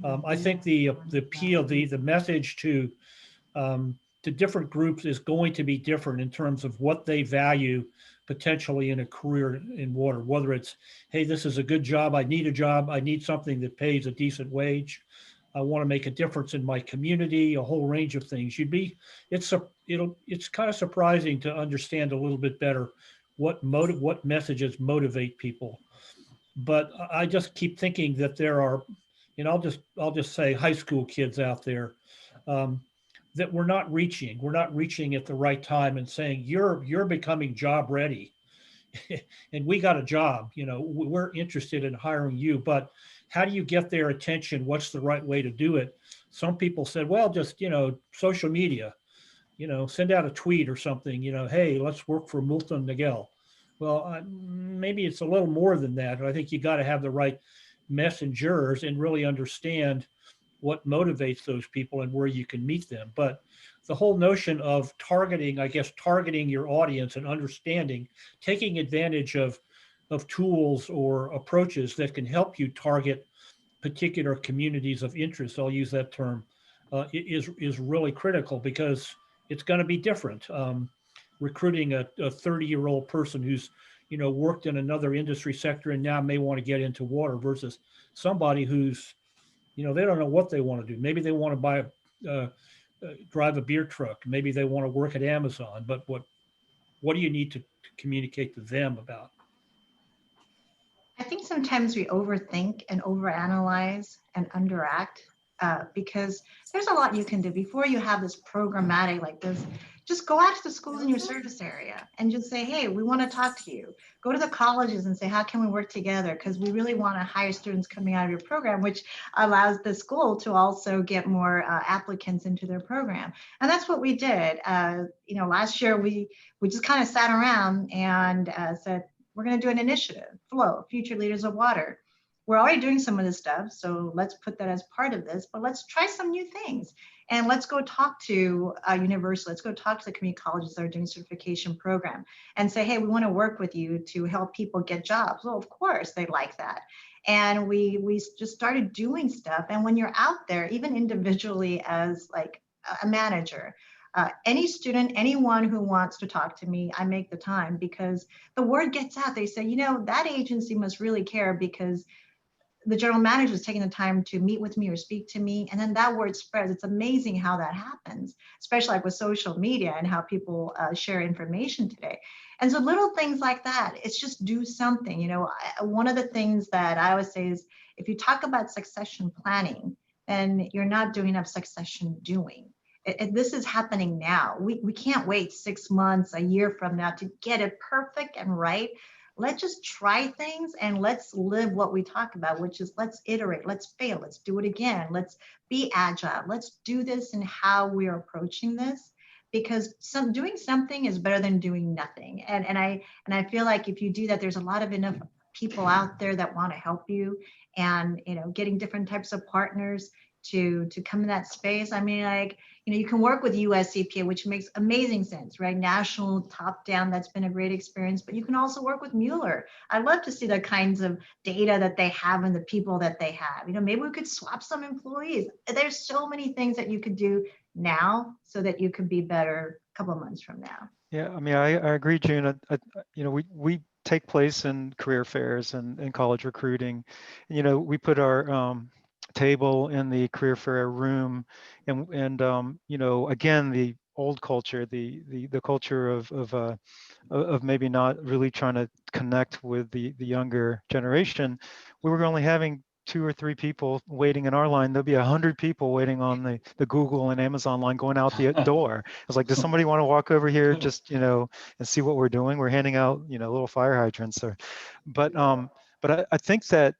I think the appeal, the message to different groups is going to be different in terms of what they value potentially in a career in water, whether it's, hey, this is a good job, I need something that pays a decent wage, I want to make a difference in my community, a whole range of things. It's kind of surprising to understand a little bit better what messages motivate people. But I just keep thinking that there are, and I'll just say high school kids out there that we're not reaching at the right time and saying, you're becoming job ready. And we got a job, we're interested in hiring you, but how do you get their attention? What's the right way to do it? Some people said, well, just, social media, send out a tweet or something, hey, let's work for Milton Nagel. Well, maybe it's a little more than that. I think you got to have the right messengers and really understand what motivates those people and where you can meet them. But the whole notion of targeting your audience and understanding, taking advantage of tools or approaches that can help you target particular communities of interest, I'll use that term, is really critical because it's going to be different. Recruiting a 30-year-old person who's worked in another industry sector and now may want to get into water versus somebody who's they don't know what they want to do. Maybe they want to drive a beer truck. Maybe they want to work at Amazon. But what do you need to communicate to them about?
I think sometimes we overthink and overanalyze and underact because there's a lot you can do before you have this programmatic like this. Just go out to the schools in your service area and just say, hey, we want to talk to you. Go to the colleges and say, how can we work together? Because we really want to hire students coming out of your program, which allows the school to also get more applicants into their program. And that's what we did. Last year we just kind of sat around and said, we're going to do an initiative, FLOW, Future Leaders of Water. We're already doing some of this stuff, so let's put that as part of this, but let's try some new things. And let's go talk to universities, let's go talk to the community colleges that are doing certification program and say, hey, we want to work with you to help people get jobs. Well, of course, they like that. And we just started doing stuff. And when you're out there, even individually as like a manager, any student, anyone who wants to talk to me, I make the time because the word gets out. They say, that agency must really care because the general manager is taking the time to meet with me or speak to me. And then that word spreads. It's amazing how that happens, especially like with social media and how people share information today. And so little things like that, it's just do something. One of the things that I always say is if you talk about succession planning, then you're not doing enough succession doing. This is happening now. We can't wait 6 months, a year from now to get it perfect and right. Let's just try things and let's live what we talk about, which is let's iterate, let's fail, let's do it again. Let's be agile. Let's do this and how we're approaching this, because doing something is better than doing nothing. And I feel like if you do that, there's a lot of enough people out there that want to help you, and getting different types of partners to come in that space. I mean, like, you can work with US EPA, which makes amazing sense, right? National top down, that's been a great experience, but you can also work with Mueller. I'd love to see the kinds of data that they have and the people that they have. Maybe we could swap some employees. There's so many things that you could do now so that you could be better a couple of months from now.
Yeah, I mean, I agree, June. We take place in career fairs and college recruiting. We put our table in the career fair room, and again, the old culture, the culture of maybe not really trying to connect with the younger generation. We were only having 2 or 3 people waiting in our line. There'll be 100 people waiting on the Google and Amazon line going out the door. I was like, does somebody want to walk over here just, and see what we're doing? We're handing out, little fire hydrants. But I think that,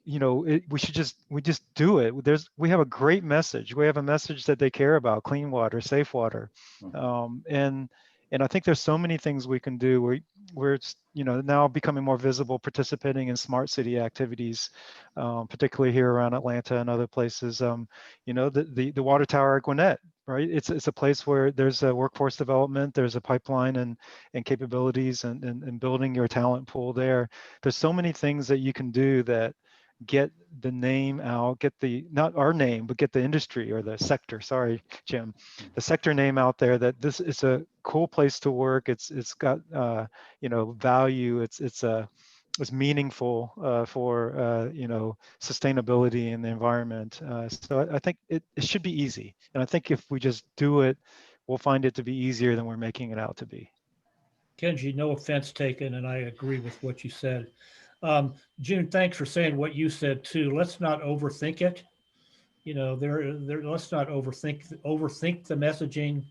we just do it. We have a great message. We have a message that they care about: clean water, safe water. And I think there's so many things we can do where it's, now becoming more visible, participating in smart city activities, particularly here around Atlanta and other places. The water tower at Gwinnett, right? It's a place where there's a workforce development, there's a pipeline and capabilities and building your talent pool there. There's so many things that you can do that get the name out, not our name, but get the industry or the sector, sorry, Jim, the sector name out there, that this is a cool place to work. It's got, value. It's meaningful for, sustainability in the environment. So I think it should be easy. And I think if we just do it, we'll find it to be easier than we're making it out to be.
Kenji, no offense taken, and I agree with what you said. June, thanks for saying what you said too. Let's not overthink it. Let's not overthink the messaging.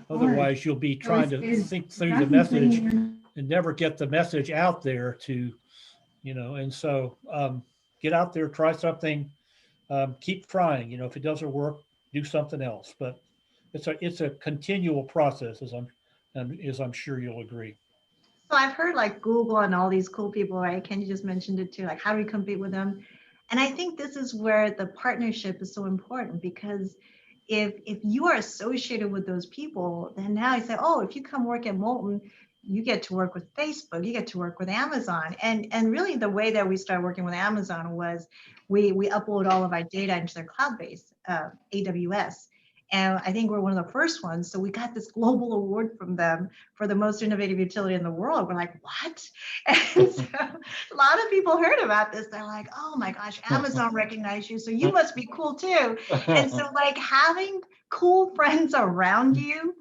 Otherwise, you'll be trying to think through the message and never get the message out there to, and so get out there, try something, keep trying. If it doesn't work, do something else. But it's a continual process, as I'm sure you'll agree.
So I've heard like Google and all these cool people, right? Kenji just mentioned it too. Like, how do we compete with them? And I think this is where the partnership is so important, because if you are associated with those people, then now I say, oh, if you come work at Molten, you get to work with Facebook, you get to work with Amazon. And really the way that we started working with Amazon was we upload all of our data into their cloud-based AWS. And I think we're one of the first ones. So we got this global award from them for the most innovative utility in the world. We're like, what? And so a lot of people heard about this. They're like, oh my gosh, Amazon recognized you, so you must be cool too. And so like having cool friends around you,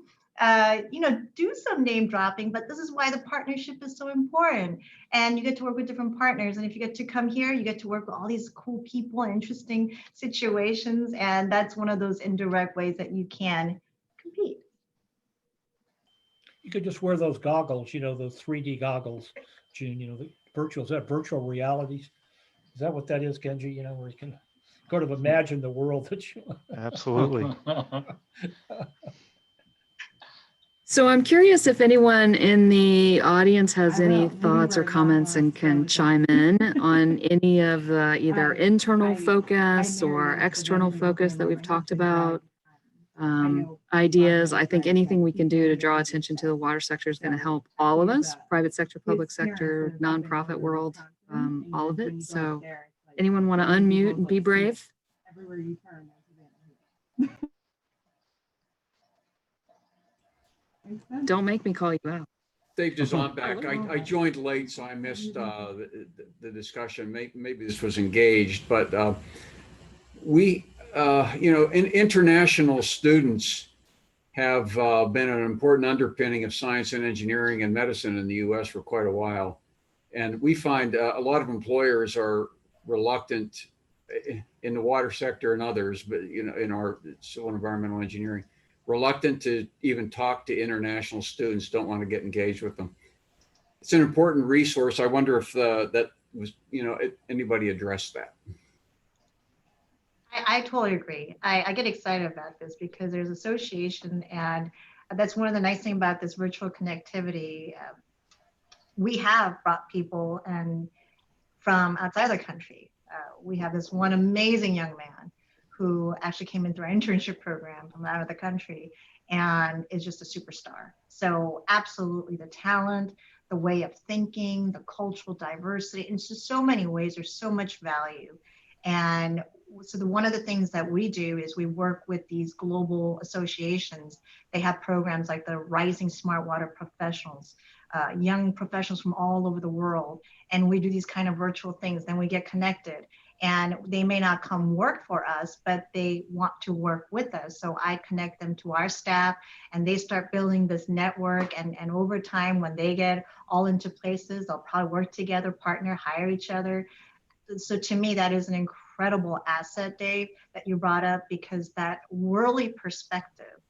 do some name dropping, but this is why the partnership is so important. And you get to work with different partners. And if you get to come here, you get to work with all these cool people and interesting situations. And that's one of those indirect ways that you can compete.
You could just wear those goggles, those 3D goggles, June, is that virtual realities? Is that what that is, Kenji? Where you can kind of imagine the world that you
Absolutely.
So I'm curious if anyone in the audience has any thoughts or comments and can chime in on any of the either internal focus or external focus that we've talked about, ideas. I think anything we can do to draw attention to the water sector is going to help all of us, private sector, public sector, nonprofit world, all of it. So anyone want to unmute and be brave?
Everywhere you turn,
Don't make me call you out.
Dave Dizonback. I joined late, so I missed the discussion. Maybe this was engaged, but international students have been an important underpinning of science and engineering and medicine in the U.S. for quite a while. And we find a lot of employers are reluctant in the water sector and others, but in our civil environmental engineering, reluctant to even talk to international students, don't want to get engaged with them. It's an important resource. I wonder if that was, anybody addressed that.
I totally agree. I get excited about this because there's association, and that's one of the nice things about this virtual connectivity. We have brought people and from outside the country. We have this one amazing young man who actually came in through our internship program from out of the country and is just a superstar. So absolutely the talent, the way of thinking, the cultural diversity, and it's just so many ways, there's so much value. And so one of the things that we do is we work with these global associations. They have programs like the Rising Smart Water Professionals, young professionals from all over the world. And we do these kind of virtual things, then we get connected. And they may not come work for us, but they want to work with us. So I connect them to our staff and they start building this network. And over time, when they get all into places, they'll probably work together, partner, hire each other. So to me, that is an incredible asset, Dave, that you brought up, because that worldly perspective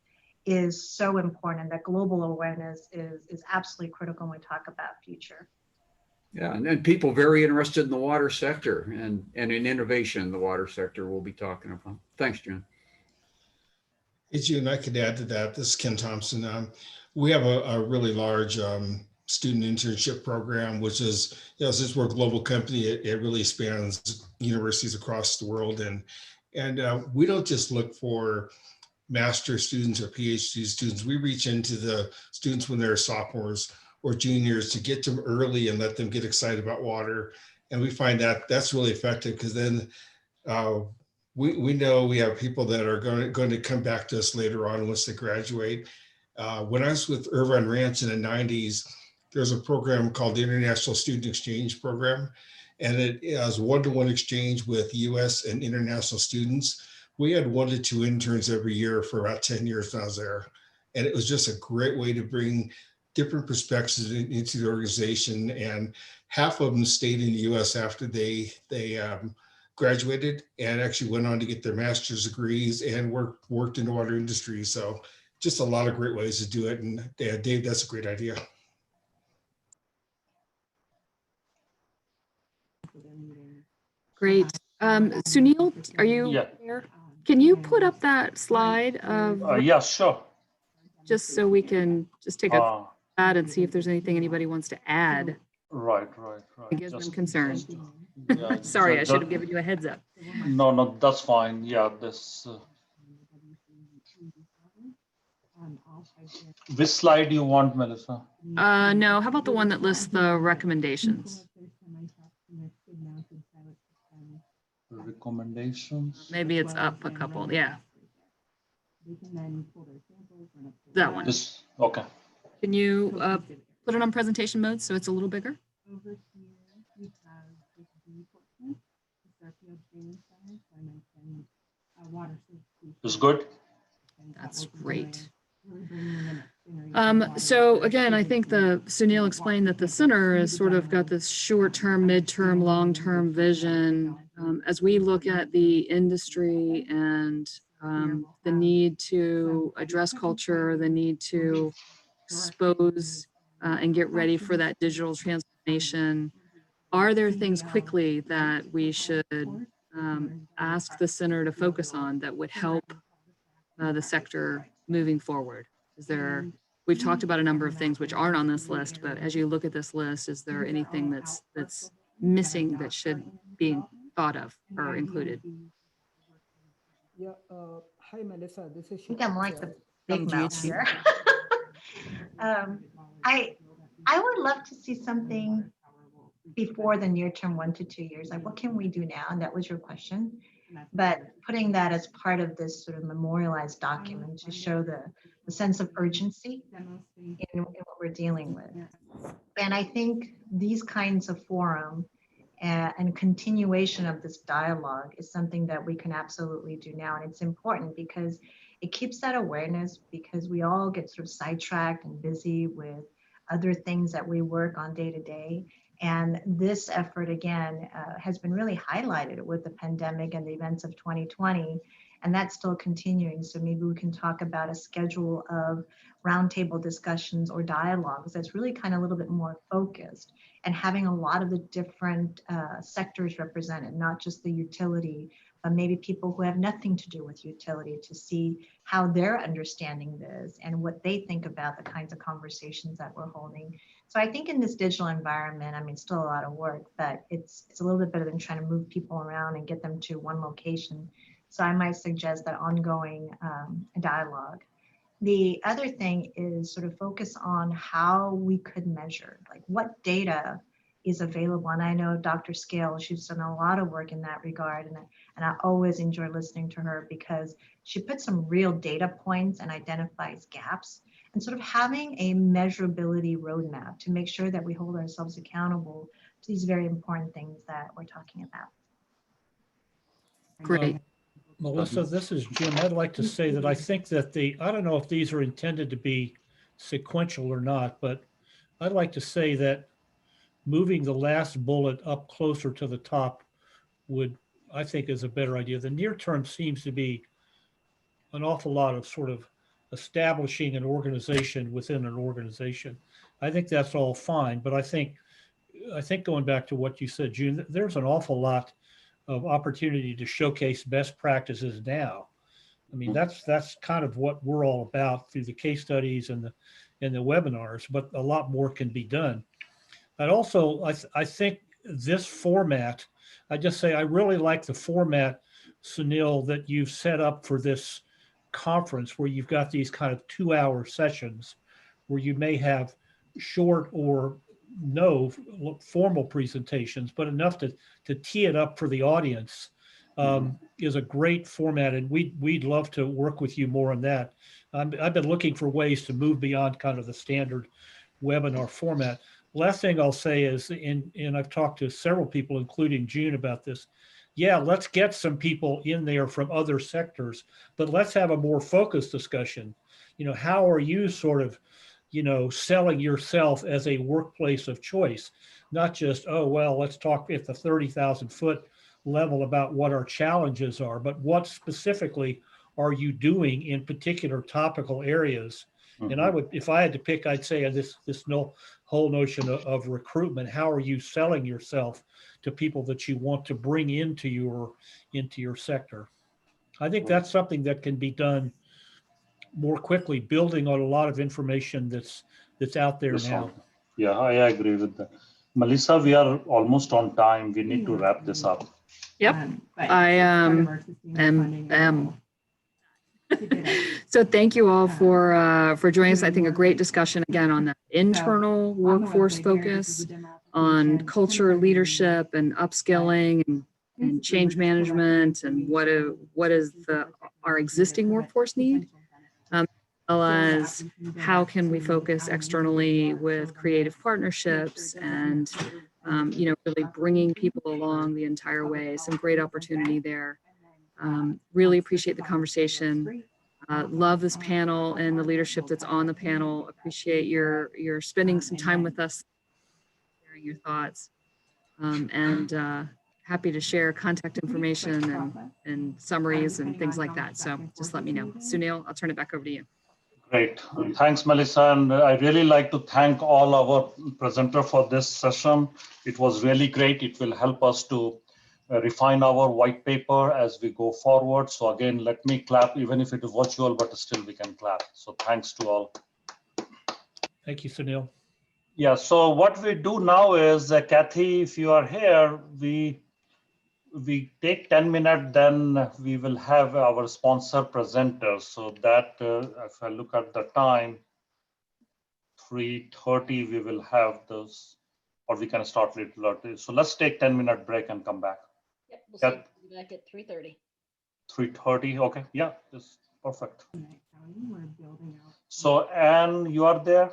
is so important. That global awareness is absolutely critical when we talk about future.
Yeah, and then people very interested in the water sector and in innovation in the water sector we'll be talking about. Thanks, June.
Hey, June, I could add to that. This is Ken Thompson. We have a really large student internship program, which is, since we're a global company, it really spans universities across the world. And we don't just look for master students or PhD students. We reach into the students when they're sophomores or juniors to get them early and let them get excited about water. And we find that that's really effective, because then we know we have people that are going to come back to us later on once they graduate. When I was with Irvine Ranch in the 90s, there's a program called the International Student Exchange Program, and it has one-to-one exchange with US and international students. We had 1 to 2 interns every year for about 10 years when I was there. And it was just a great way to bring different perspectives into the organization. And half of them stayed in the US after they graduated and actually went on to get their master's degrees and worked in the water industry. So just a lot of great ways to do it. And Dave, that's a great idea.
Great. Sunil, are you there? Can you put up that slide of
Yeah, sure.
just so we can just take a at and see if there's anything anybody wants to add?
Right.
It gives them concern.
Yeah,
Sorry, I should have given you a heads up.
No, that's fine. Yeah, this. Which slide you want, Melissa?
No, how about the one that lists the recommendations?
Recommendations.
Maybe it's up a couple. Yeah. That one.
This, okay.
Can you put it on presentation mode so it's a little bigger?
It's good.
That's great. So again, I think Sunil explained that the center has sort of got this short-term, mid-term, long-term vision. As we look at the industry and the need to address culture, the need to expose and get ready for that digital transformation, are there things quickly that we should ask the center to focus on that would help the sector moving forward? We've talked about a number of things which aren't on this list, but as you look at this list, is there anything that's missing that should be thought of or included?
Yeah. Hi, Melissa. This is.
I think I'm like the big
Unmute
mouth
you.
here. I would love to see something before the near term 1 to 2 years. Like, what can we do now? And that was your question. But putting that as part of this sort of memorialized document to show the sense of urgency in what we're dealing with. And I think these kinds of forum and continuation of this dialogue is something that we can absolutely do now. And it's important because it keeps that awareness, because we all get sort of sidetracked and busy with other things that we work on day to day. And this effort, again, has been really highlighted with the pandemic and the events of 2020, and that's still continuing. So maybe we can talk about a schedule of roundtable discussions or dialogues that's really kind of a little bit more focused and having a lot of the different sectors represented, not just the utility, but maybe people who have nothing to do with utility, to see how they're understanding this and what they think about the kinds of conversations that we're holding. So I think in this digital environment, I mean, still a lot of work, but it's a little bit better than trying to move people around and get them to one location. So I might suggest that ongoing dialogue. The other thing is sort of focus on how we could measure, like what data is available. And I know Dr. Scales, she's done a lot of work in that regard. And I always enjoy listening to her because she puts some real data points and identifies gaps, and sort of having a measurability roadmap to make sure that we hold ourselves accountable to these very important things that we're talking about.
Great.
Melissa, this is Jim. I'd like to say that I think that I don't know if these are intended to be sequential or not, but I'd like to say that moving the last bullet up closer to the top I think is a better idea. The near term seems to be an awful lot of sort of establishing an organization within an organization. I think that's all fine, but I think going back to what you said, June, there's an awful lot of opportunity to showcase best practices now. I mean, that's kind of what we're all about through the case studies and the webinars, but a lot more can be done. And also, I think this format, I just say I really like the format, Sunil, that you've set up for this conference, where you've got these kind of 2-hour sessions where you may have short or no formal presentations, but enough to tee it up for the audience is a great format. And we'd love to work with you more on that. I've been looking for ways to move beyond kind of the standard webinar format. Last thing I'll say is, and I've talked to several people, including June, about this. Yeah, let's get some people in there from other sectors, but let's have a more focused discussion. You know, how are you sort of, selling yourself as a workplace of choice? Not just, oh, well, let's talk at the 30,000 foot level about what our challenges are, but what specifically are you doing in particular topical areas? Mm-hmm. And I would, if I had to pick, I'd say this whole notion of recruitment. How are you selling yourself to people that you want to bring into your sector? I think that's something that can be done more quickly, building on a lot of information that's out there now.
Yeah, I agree with that. Melissa, we are almost on time. We need to wrap this up.
Yep. I am. So thank you all for joining us. I think a great discussion again on the internal workforce focus, on culture, leadership, and upskilling, and change management, and what is our existing workforce need, as well as how can we focus externally with creative partnerships and really bringing people along the entire way. Some great opportunity there. Really appreciate the conversation. Love this panel and the leadership that's on the panel. Appreciate your spending some time with us, sharing your thoughts, and happy to share contact information and summaries and things like that. So just let me know. Sunil, I'll turn it back over to you.
Great. Thanks, Melissa. And I really like to thank all our presenters for this session. It was really great. It will help us to refine our white paper as we go forward. So again, let me clap, even if it is virtual, but still we can clap. So thanks to all.
Thank you, Sunil.
Yeah, so what we do now is, Kathy, if you are here, we take 10 minutes, then we will have our sponsor presenters. So that, if I look at the time, 3:30, we will have those, or we can start a little early. So let's take 10-minute break and come back.
Yep, we'll see you back at 3:30.
3:30, okay, yeah, that's perfect. So Anne, you are there?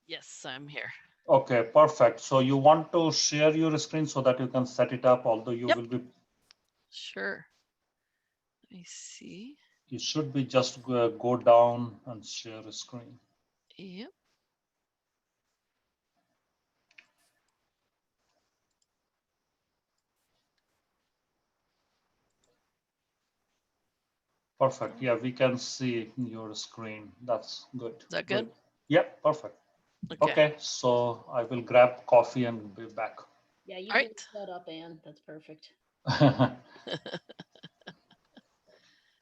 Yes, I'm here.
Okay, perfect. So you want to share your screen so that you can set it up, although you will be.
Sure. Let me see.
You should be just go down and share a screen.
Yep.
Perfect. Yeah, we can see your screen. That's good.
Is that good?
Yeah, perfect. Okay, so I will grab coffee and be back.
Yeah, you can set up, Anne. That's perfect.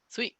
Sweet.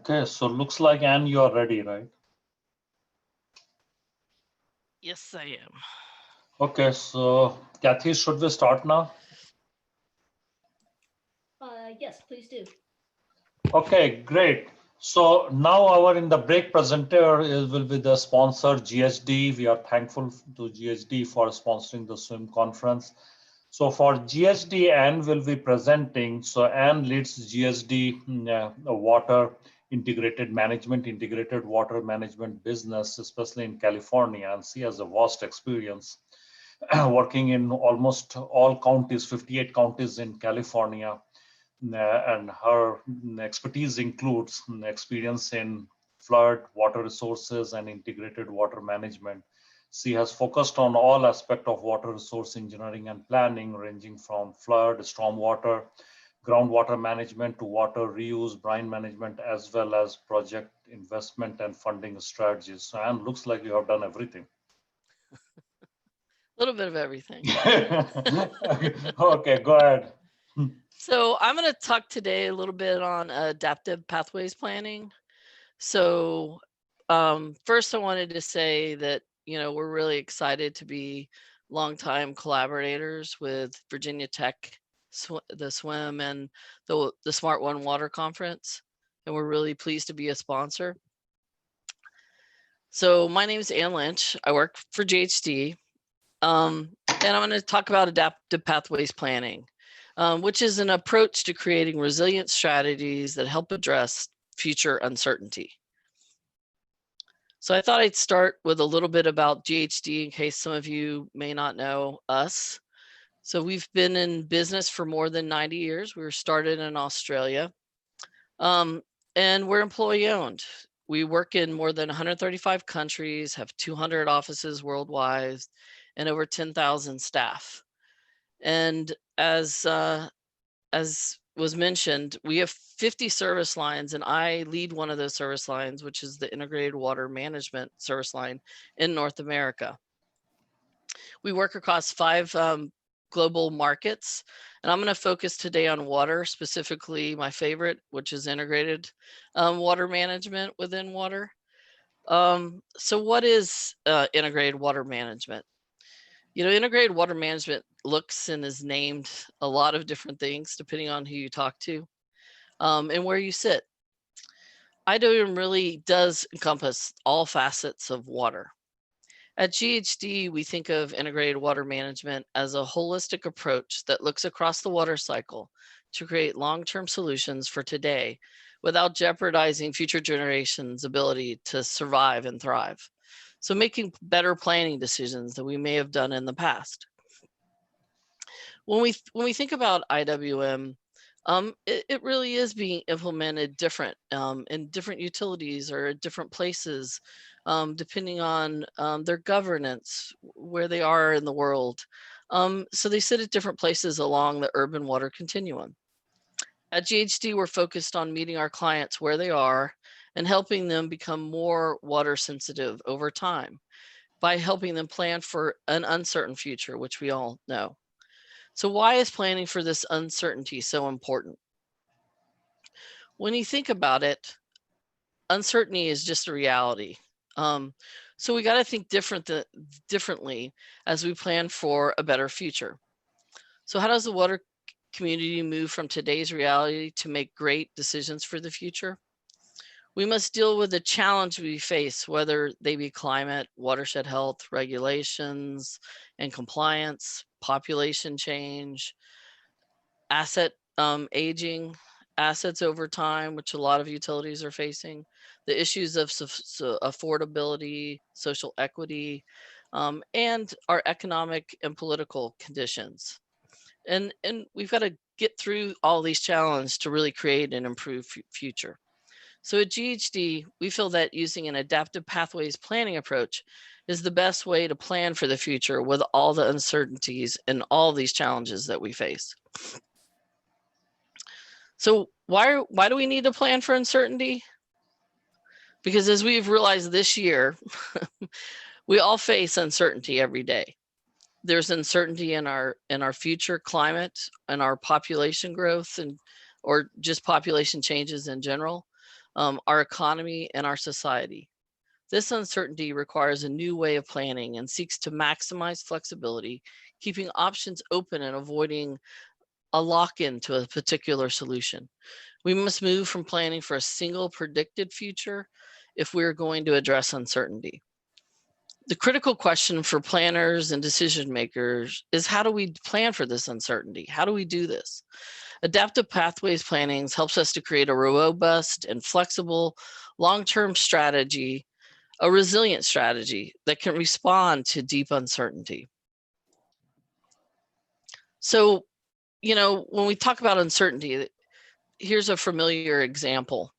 Okay, so looks like Anne, you are ready, right?
Yes, I am.
Okay, so Kathy, should we start now?
Yes, please do.
Okay, great. So now our in the break presenter will be the sponsor GHD. We are thankful to GHD for sponsoring the swim conference. So for GHD, Anne will be presenting. So Anne leads GHD water integrated water management business, especially in California, and she has a vast experience working in almost all counties, 58 counties in California. And her expertise includes experience in flood, water resources, and integrated water management. She has focused on all aspects of water resource engineering and planning, ranging from flood, stormwater, groundwater management to water reuse, brine management, as well as project investment and funding strategies. So Anne, looks like you have done everything.
A little bit of everything.
Okay, go ahead.
So I'm going to talk today a little bit on adaptive pathways planning. So first I wanted to say that, we're really excited to be longtime collaborators with Virginia Tech, the SWIM, and the Smart One Water Conference. And we're really pleased to be a sponsor. So my name is Ann Lynch. I work for GHD. And I'm going to talk about adaptive pathways planning, which is an approach to creating resilient strategies that help address future uncertainty. So I thought I'd start with a little bit about GHD in case some of you may not know us. So we've been in business for more than 90 years. We were started in Australia, and we're employee owned. We work in more than 135 countries, have 200 offices worldwide, and over 10,000 staff. And as was mentioned, we have 50 service lines, and I lead one of those service lines, which is the Integrated Water Management service line in North America. We work across 5 global markets, and I'm going to focus today on water, specifically my favorite, which is integrated water management within water. So what is integrated water management? Integrated water management looks and is named a lot of different things depending on who you talk to and where you sit. IWM really does encompass all facets of water. At GHD, we think of integrated water management as a holistic approach that looks across the water cycle to create long-term solutions for today without jeopardizing future generations' ability to survive and thrive. So making better planning decisions than we may have done in the past. When we think about IWM, it really is being implemented different in different utilities or at different places, depending on their governance, where they are in the world. So they sit at different places along the urban water continuum. At GHD, we're focused on meeting our clients where they are and helping them become more water sensitive over time by helping them plan for an uncertain future, which we all know. So why is planning for this uncertainty so important? When you think about it, uncertainty is just a reality. So we got to think differently as we plan for a better future. So how does the water community move from today's reality to make great decisions for the future? We must deal with the challenge we face, whether they be climate, watershed health, regulations and compliance, population change, asset aging, assets over time, which a lot of utilities are facing, the issues of affordability, social equity, and our economic and political conditions. And we've got to get through all these challenges to really create an improved future. So at GHD, we feel that using an adaptive pathways planning approach is the best way to plan for the future with all the uncertainties and all these challenges that we face. So why do we need to plan for uncertainty? Because as we've realized this year, we all face uncertainty every day. There's uncertainty in our future climate and our population growth or just population changes in general. our economy, and our society. This uncertainty requires a new way of planning and seeks to maximize flexibility, keeping options open and avoiding a lock-in to a particular solution. We must move from planning for a single predicted future if we're going to address uncertainty. The critical question for planners and decision makers is, how do we plan for this uncertainty? How do we do this? Adaptive pathways planning helps us to create a robust and flexible long-term strategy, a resilient strategy that can respond to deep uncertainty. So, you know, when we talk about uncertainty, here's a familiar example.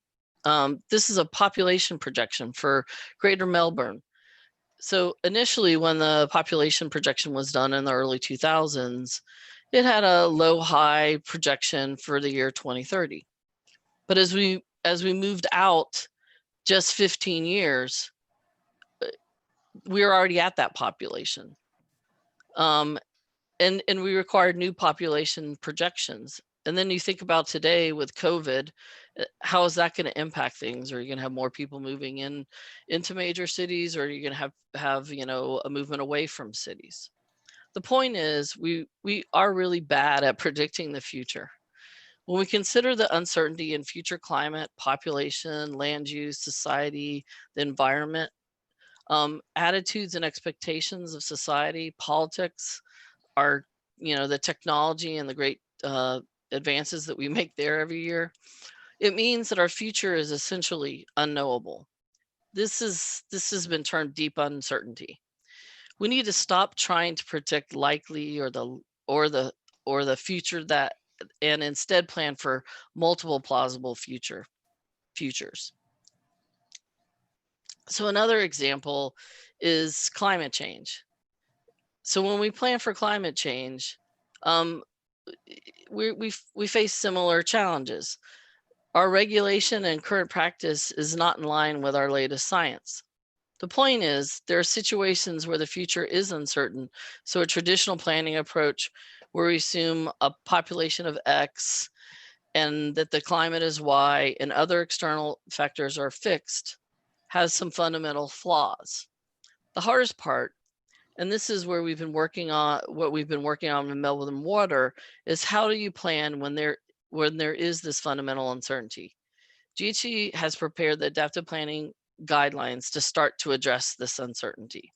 This is a population projection for Greater Melbourne. So initially, when the population projection was done in the early 2000s, it had a low-high projection for the year 2030. But as we moved out just 15 years, we were already at that population. And we required new population projections. And then you think about today with COVID, how is that going to impact things? Are you going to have more people moving into major cities, or are you going to have you know, a movement away from cities? The point is, we are really bad at predicting the future. When we consider the uncertainty in future climate, population, land use, society, the environment, attitudes and expectations of society, politics, our, you know, the technology and the great advances that we make there every year, it means that our future is essentially unknowable. This has been termed deep uncertainty. We need to stop trying to predict likely or the future, that, and instead plan for multiple plausible futures. So another example is climate change. So when we plan for climate change, we face similar challenges. Our regulation and current practice is not in line with our latest science. The point is, there are situations where the future is uncertain. So a traditional planning approach where we assume a population of X and that the climate is Y and other external factors are fixed has some fundamental flaws. The hardest part, and this is where we've been working on, what we've been working on in Melbourne Water, is how do you plan when there is this fundamental uncertainty? GHG has prepared the adaptive planning guidelines to start to address this uncertainty.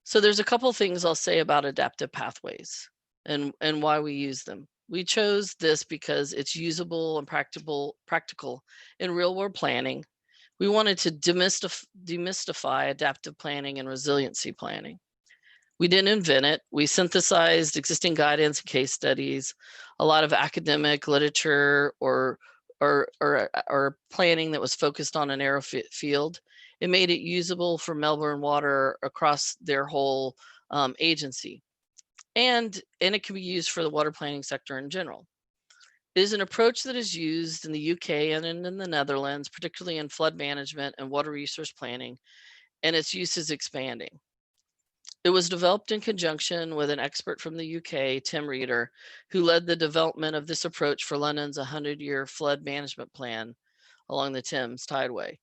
So there's a couple things I'll say about adaptive pathways and why we use them. We chose this because it's usable and practical in real world planning. We wanted to demystify adaptive planning and resiliency planning. We didn't invent it. We synthesized existing guidance and case studies, a lot of academic literature or planning that was focused on a narrow field. It made it usable for Melbourne Water across their whole agency. And it can be used for the water planning sector in general. It is an approach that is used in the UK and in the Netherlands, particularly in flood management and water resource planning, and its use is expanding. It was developed in conjunction with an expert from the UK, Tim Reeder, who led the development of this approach for London's 100-year flood management plan along the Thames Tideway.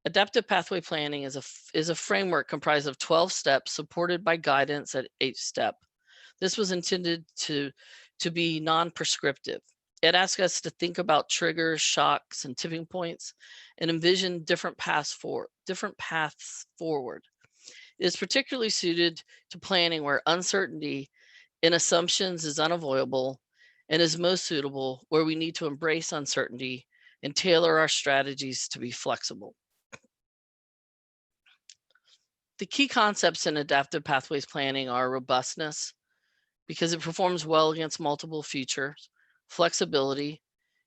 Adaptive pathway planning is a framework comprised of 12 steps supported by guidance at each step. This was intended to be non-prescriptive. It asks us to think about triggers, shocks, and tipping points, and envision different paths forward. It is particularly suited to planning where uncertainty in assumptions is unavoidable, and is most suitable where we need to embrace uncertainty and tailor our strategies to be flexible. The key concepts in adaptive pathways planning are robustness, because it performs well against multiple futures, flexibility.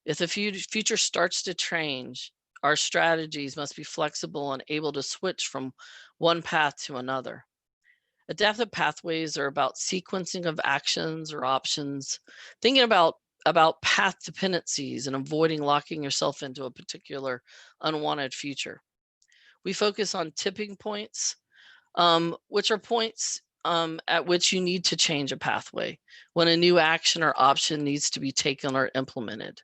If the future starts to change, our strategies must be flexible and able to switch from one path to another. Adaptive pathways are about sequencing of actions or options, thinking about path dependencies and avoiding locking yourself into a particular unwanted future. We focus on tipping points, which are points at which you need to change a pathway when a new action or option needs to be taken or implemented.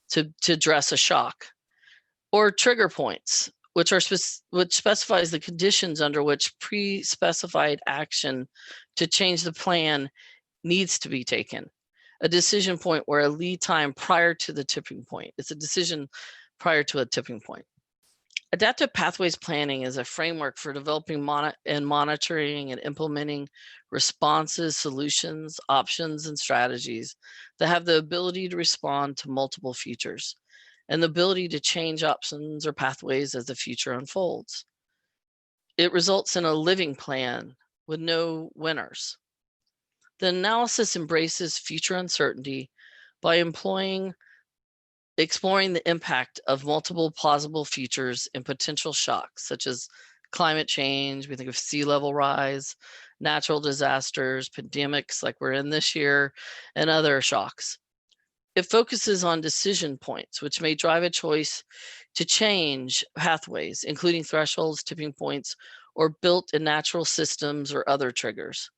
to address a shock, or trigger points, which specifies the conditions under which pre-specified action to change the plan needs to be taken. A decision point where a lead time prior to the tipping point. It's a decision prior to a tipping point. Adaptive pathways planning is a framework for developing monitoring and implementing responses, solutions, options, and strategies that have the ability to respond to multiple futures and the ability to change options or pathways as the future unfolds. It results in a living plan with no winners. The analysis embraces future uncertainty by exploring the impact of multiple plausible futures and potential shocks, such as climate change. We think of sea level rise, natural disasters, pandemics like we're in this year, and other shocks. It focuses on decision points, which may drive a choice to change pathways, including thresholds, tipping points, or built-in natural systems or other triggers.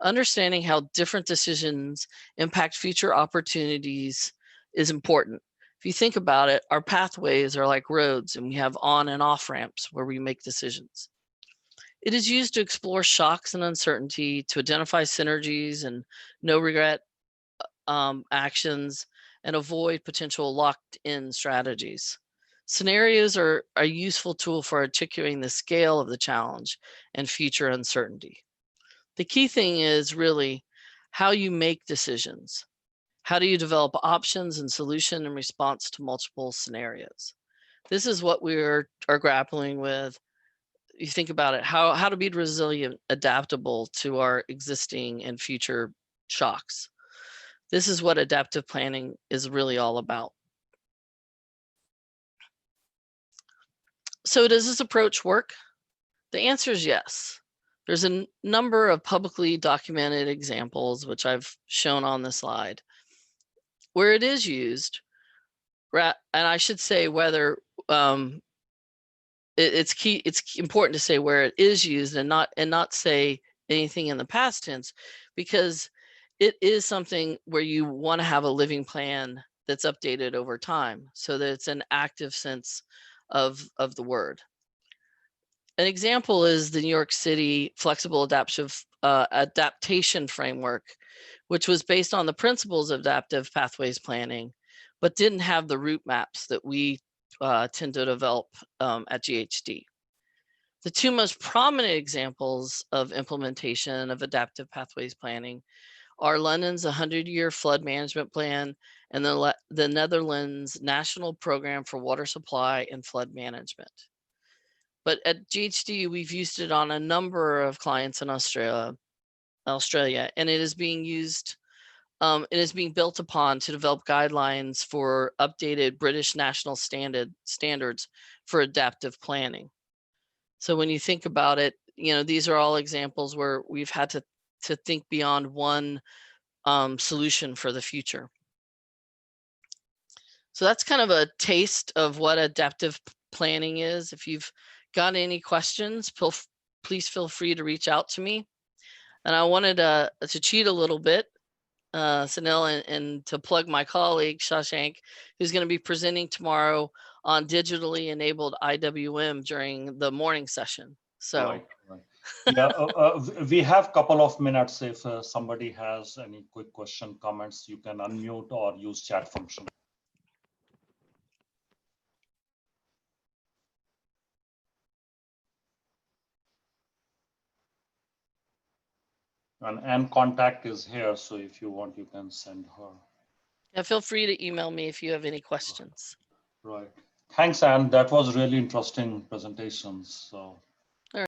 Understanding how different decisions impact future opportunities is important. If you think about it, our pathways are like roads, and we have on and off ramps where we make decisions. It is used to explore shocks and uncertainty, to identify synergies and no regret actions, and avoid potential locked-in strategies. Scenarios are a useful tool for articulating the scale of the challenge and future uncertainty. The key thing is really how you make decisions. How do you develop options and solution in response to multiple scenarios? This is what we are grappling with. You think about it, how to be resilient, adaptable to our existing and future shocks. This is what adaptive planning is really all about. So does this approach work? The answer is yes. There's a number of publicly documented examples, which I've shown on the slide, where it is used, and I should say whether it's important to say where it is used and not say anything in the past tense, because it is something where you want to have a living plan that's updated over time so that it's an active sense of the word. An example is the New York City Flexible Adaptation Framework, which was based on the principles of adaptive pathways planning, but didn't have the route maps that we tend to develop at GHD. The two most prominent examples of implementation of adaptive pathways planning are London's 100-year flood management plan and the Netherlands National Program for Water Supply and Flood Management. But at GHD, we've used it on a number of clients in Australia, and it is being used, it is being built upon to develop guidelines for updated British national standards for adaptive planning. So when you think about it, these are all examples where we've had to think beyond one solution for the future. So that's kind of a taste of what adaptive planning is. If you've got any questions, please feel free to reach out to me. And I wanted to cheat a little bit, Sunil, and to plug my colleague, Shashank, who's going to be presenting tomorrow on digitally enabled IWM during the morning session. So.
Right. Yeah, we have a couple of minutes. If somebody has any quick question, comments, you can unmute or use chat function. And contact is here, so if you want, you can send her.
Yeah, feel free to email me if you have any questions.
Right. Thanks, Anne. That was really interesting presentations. So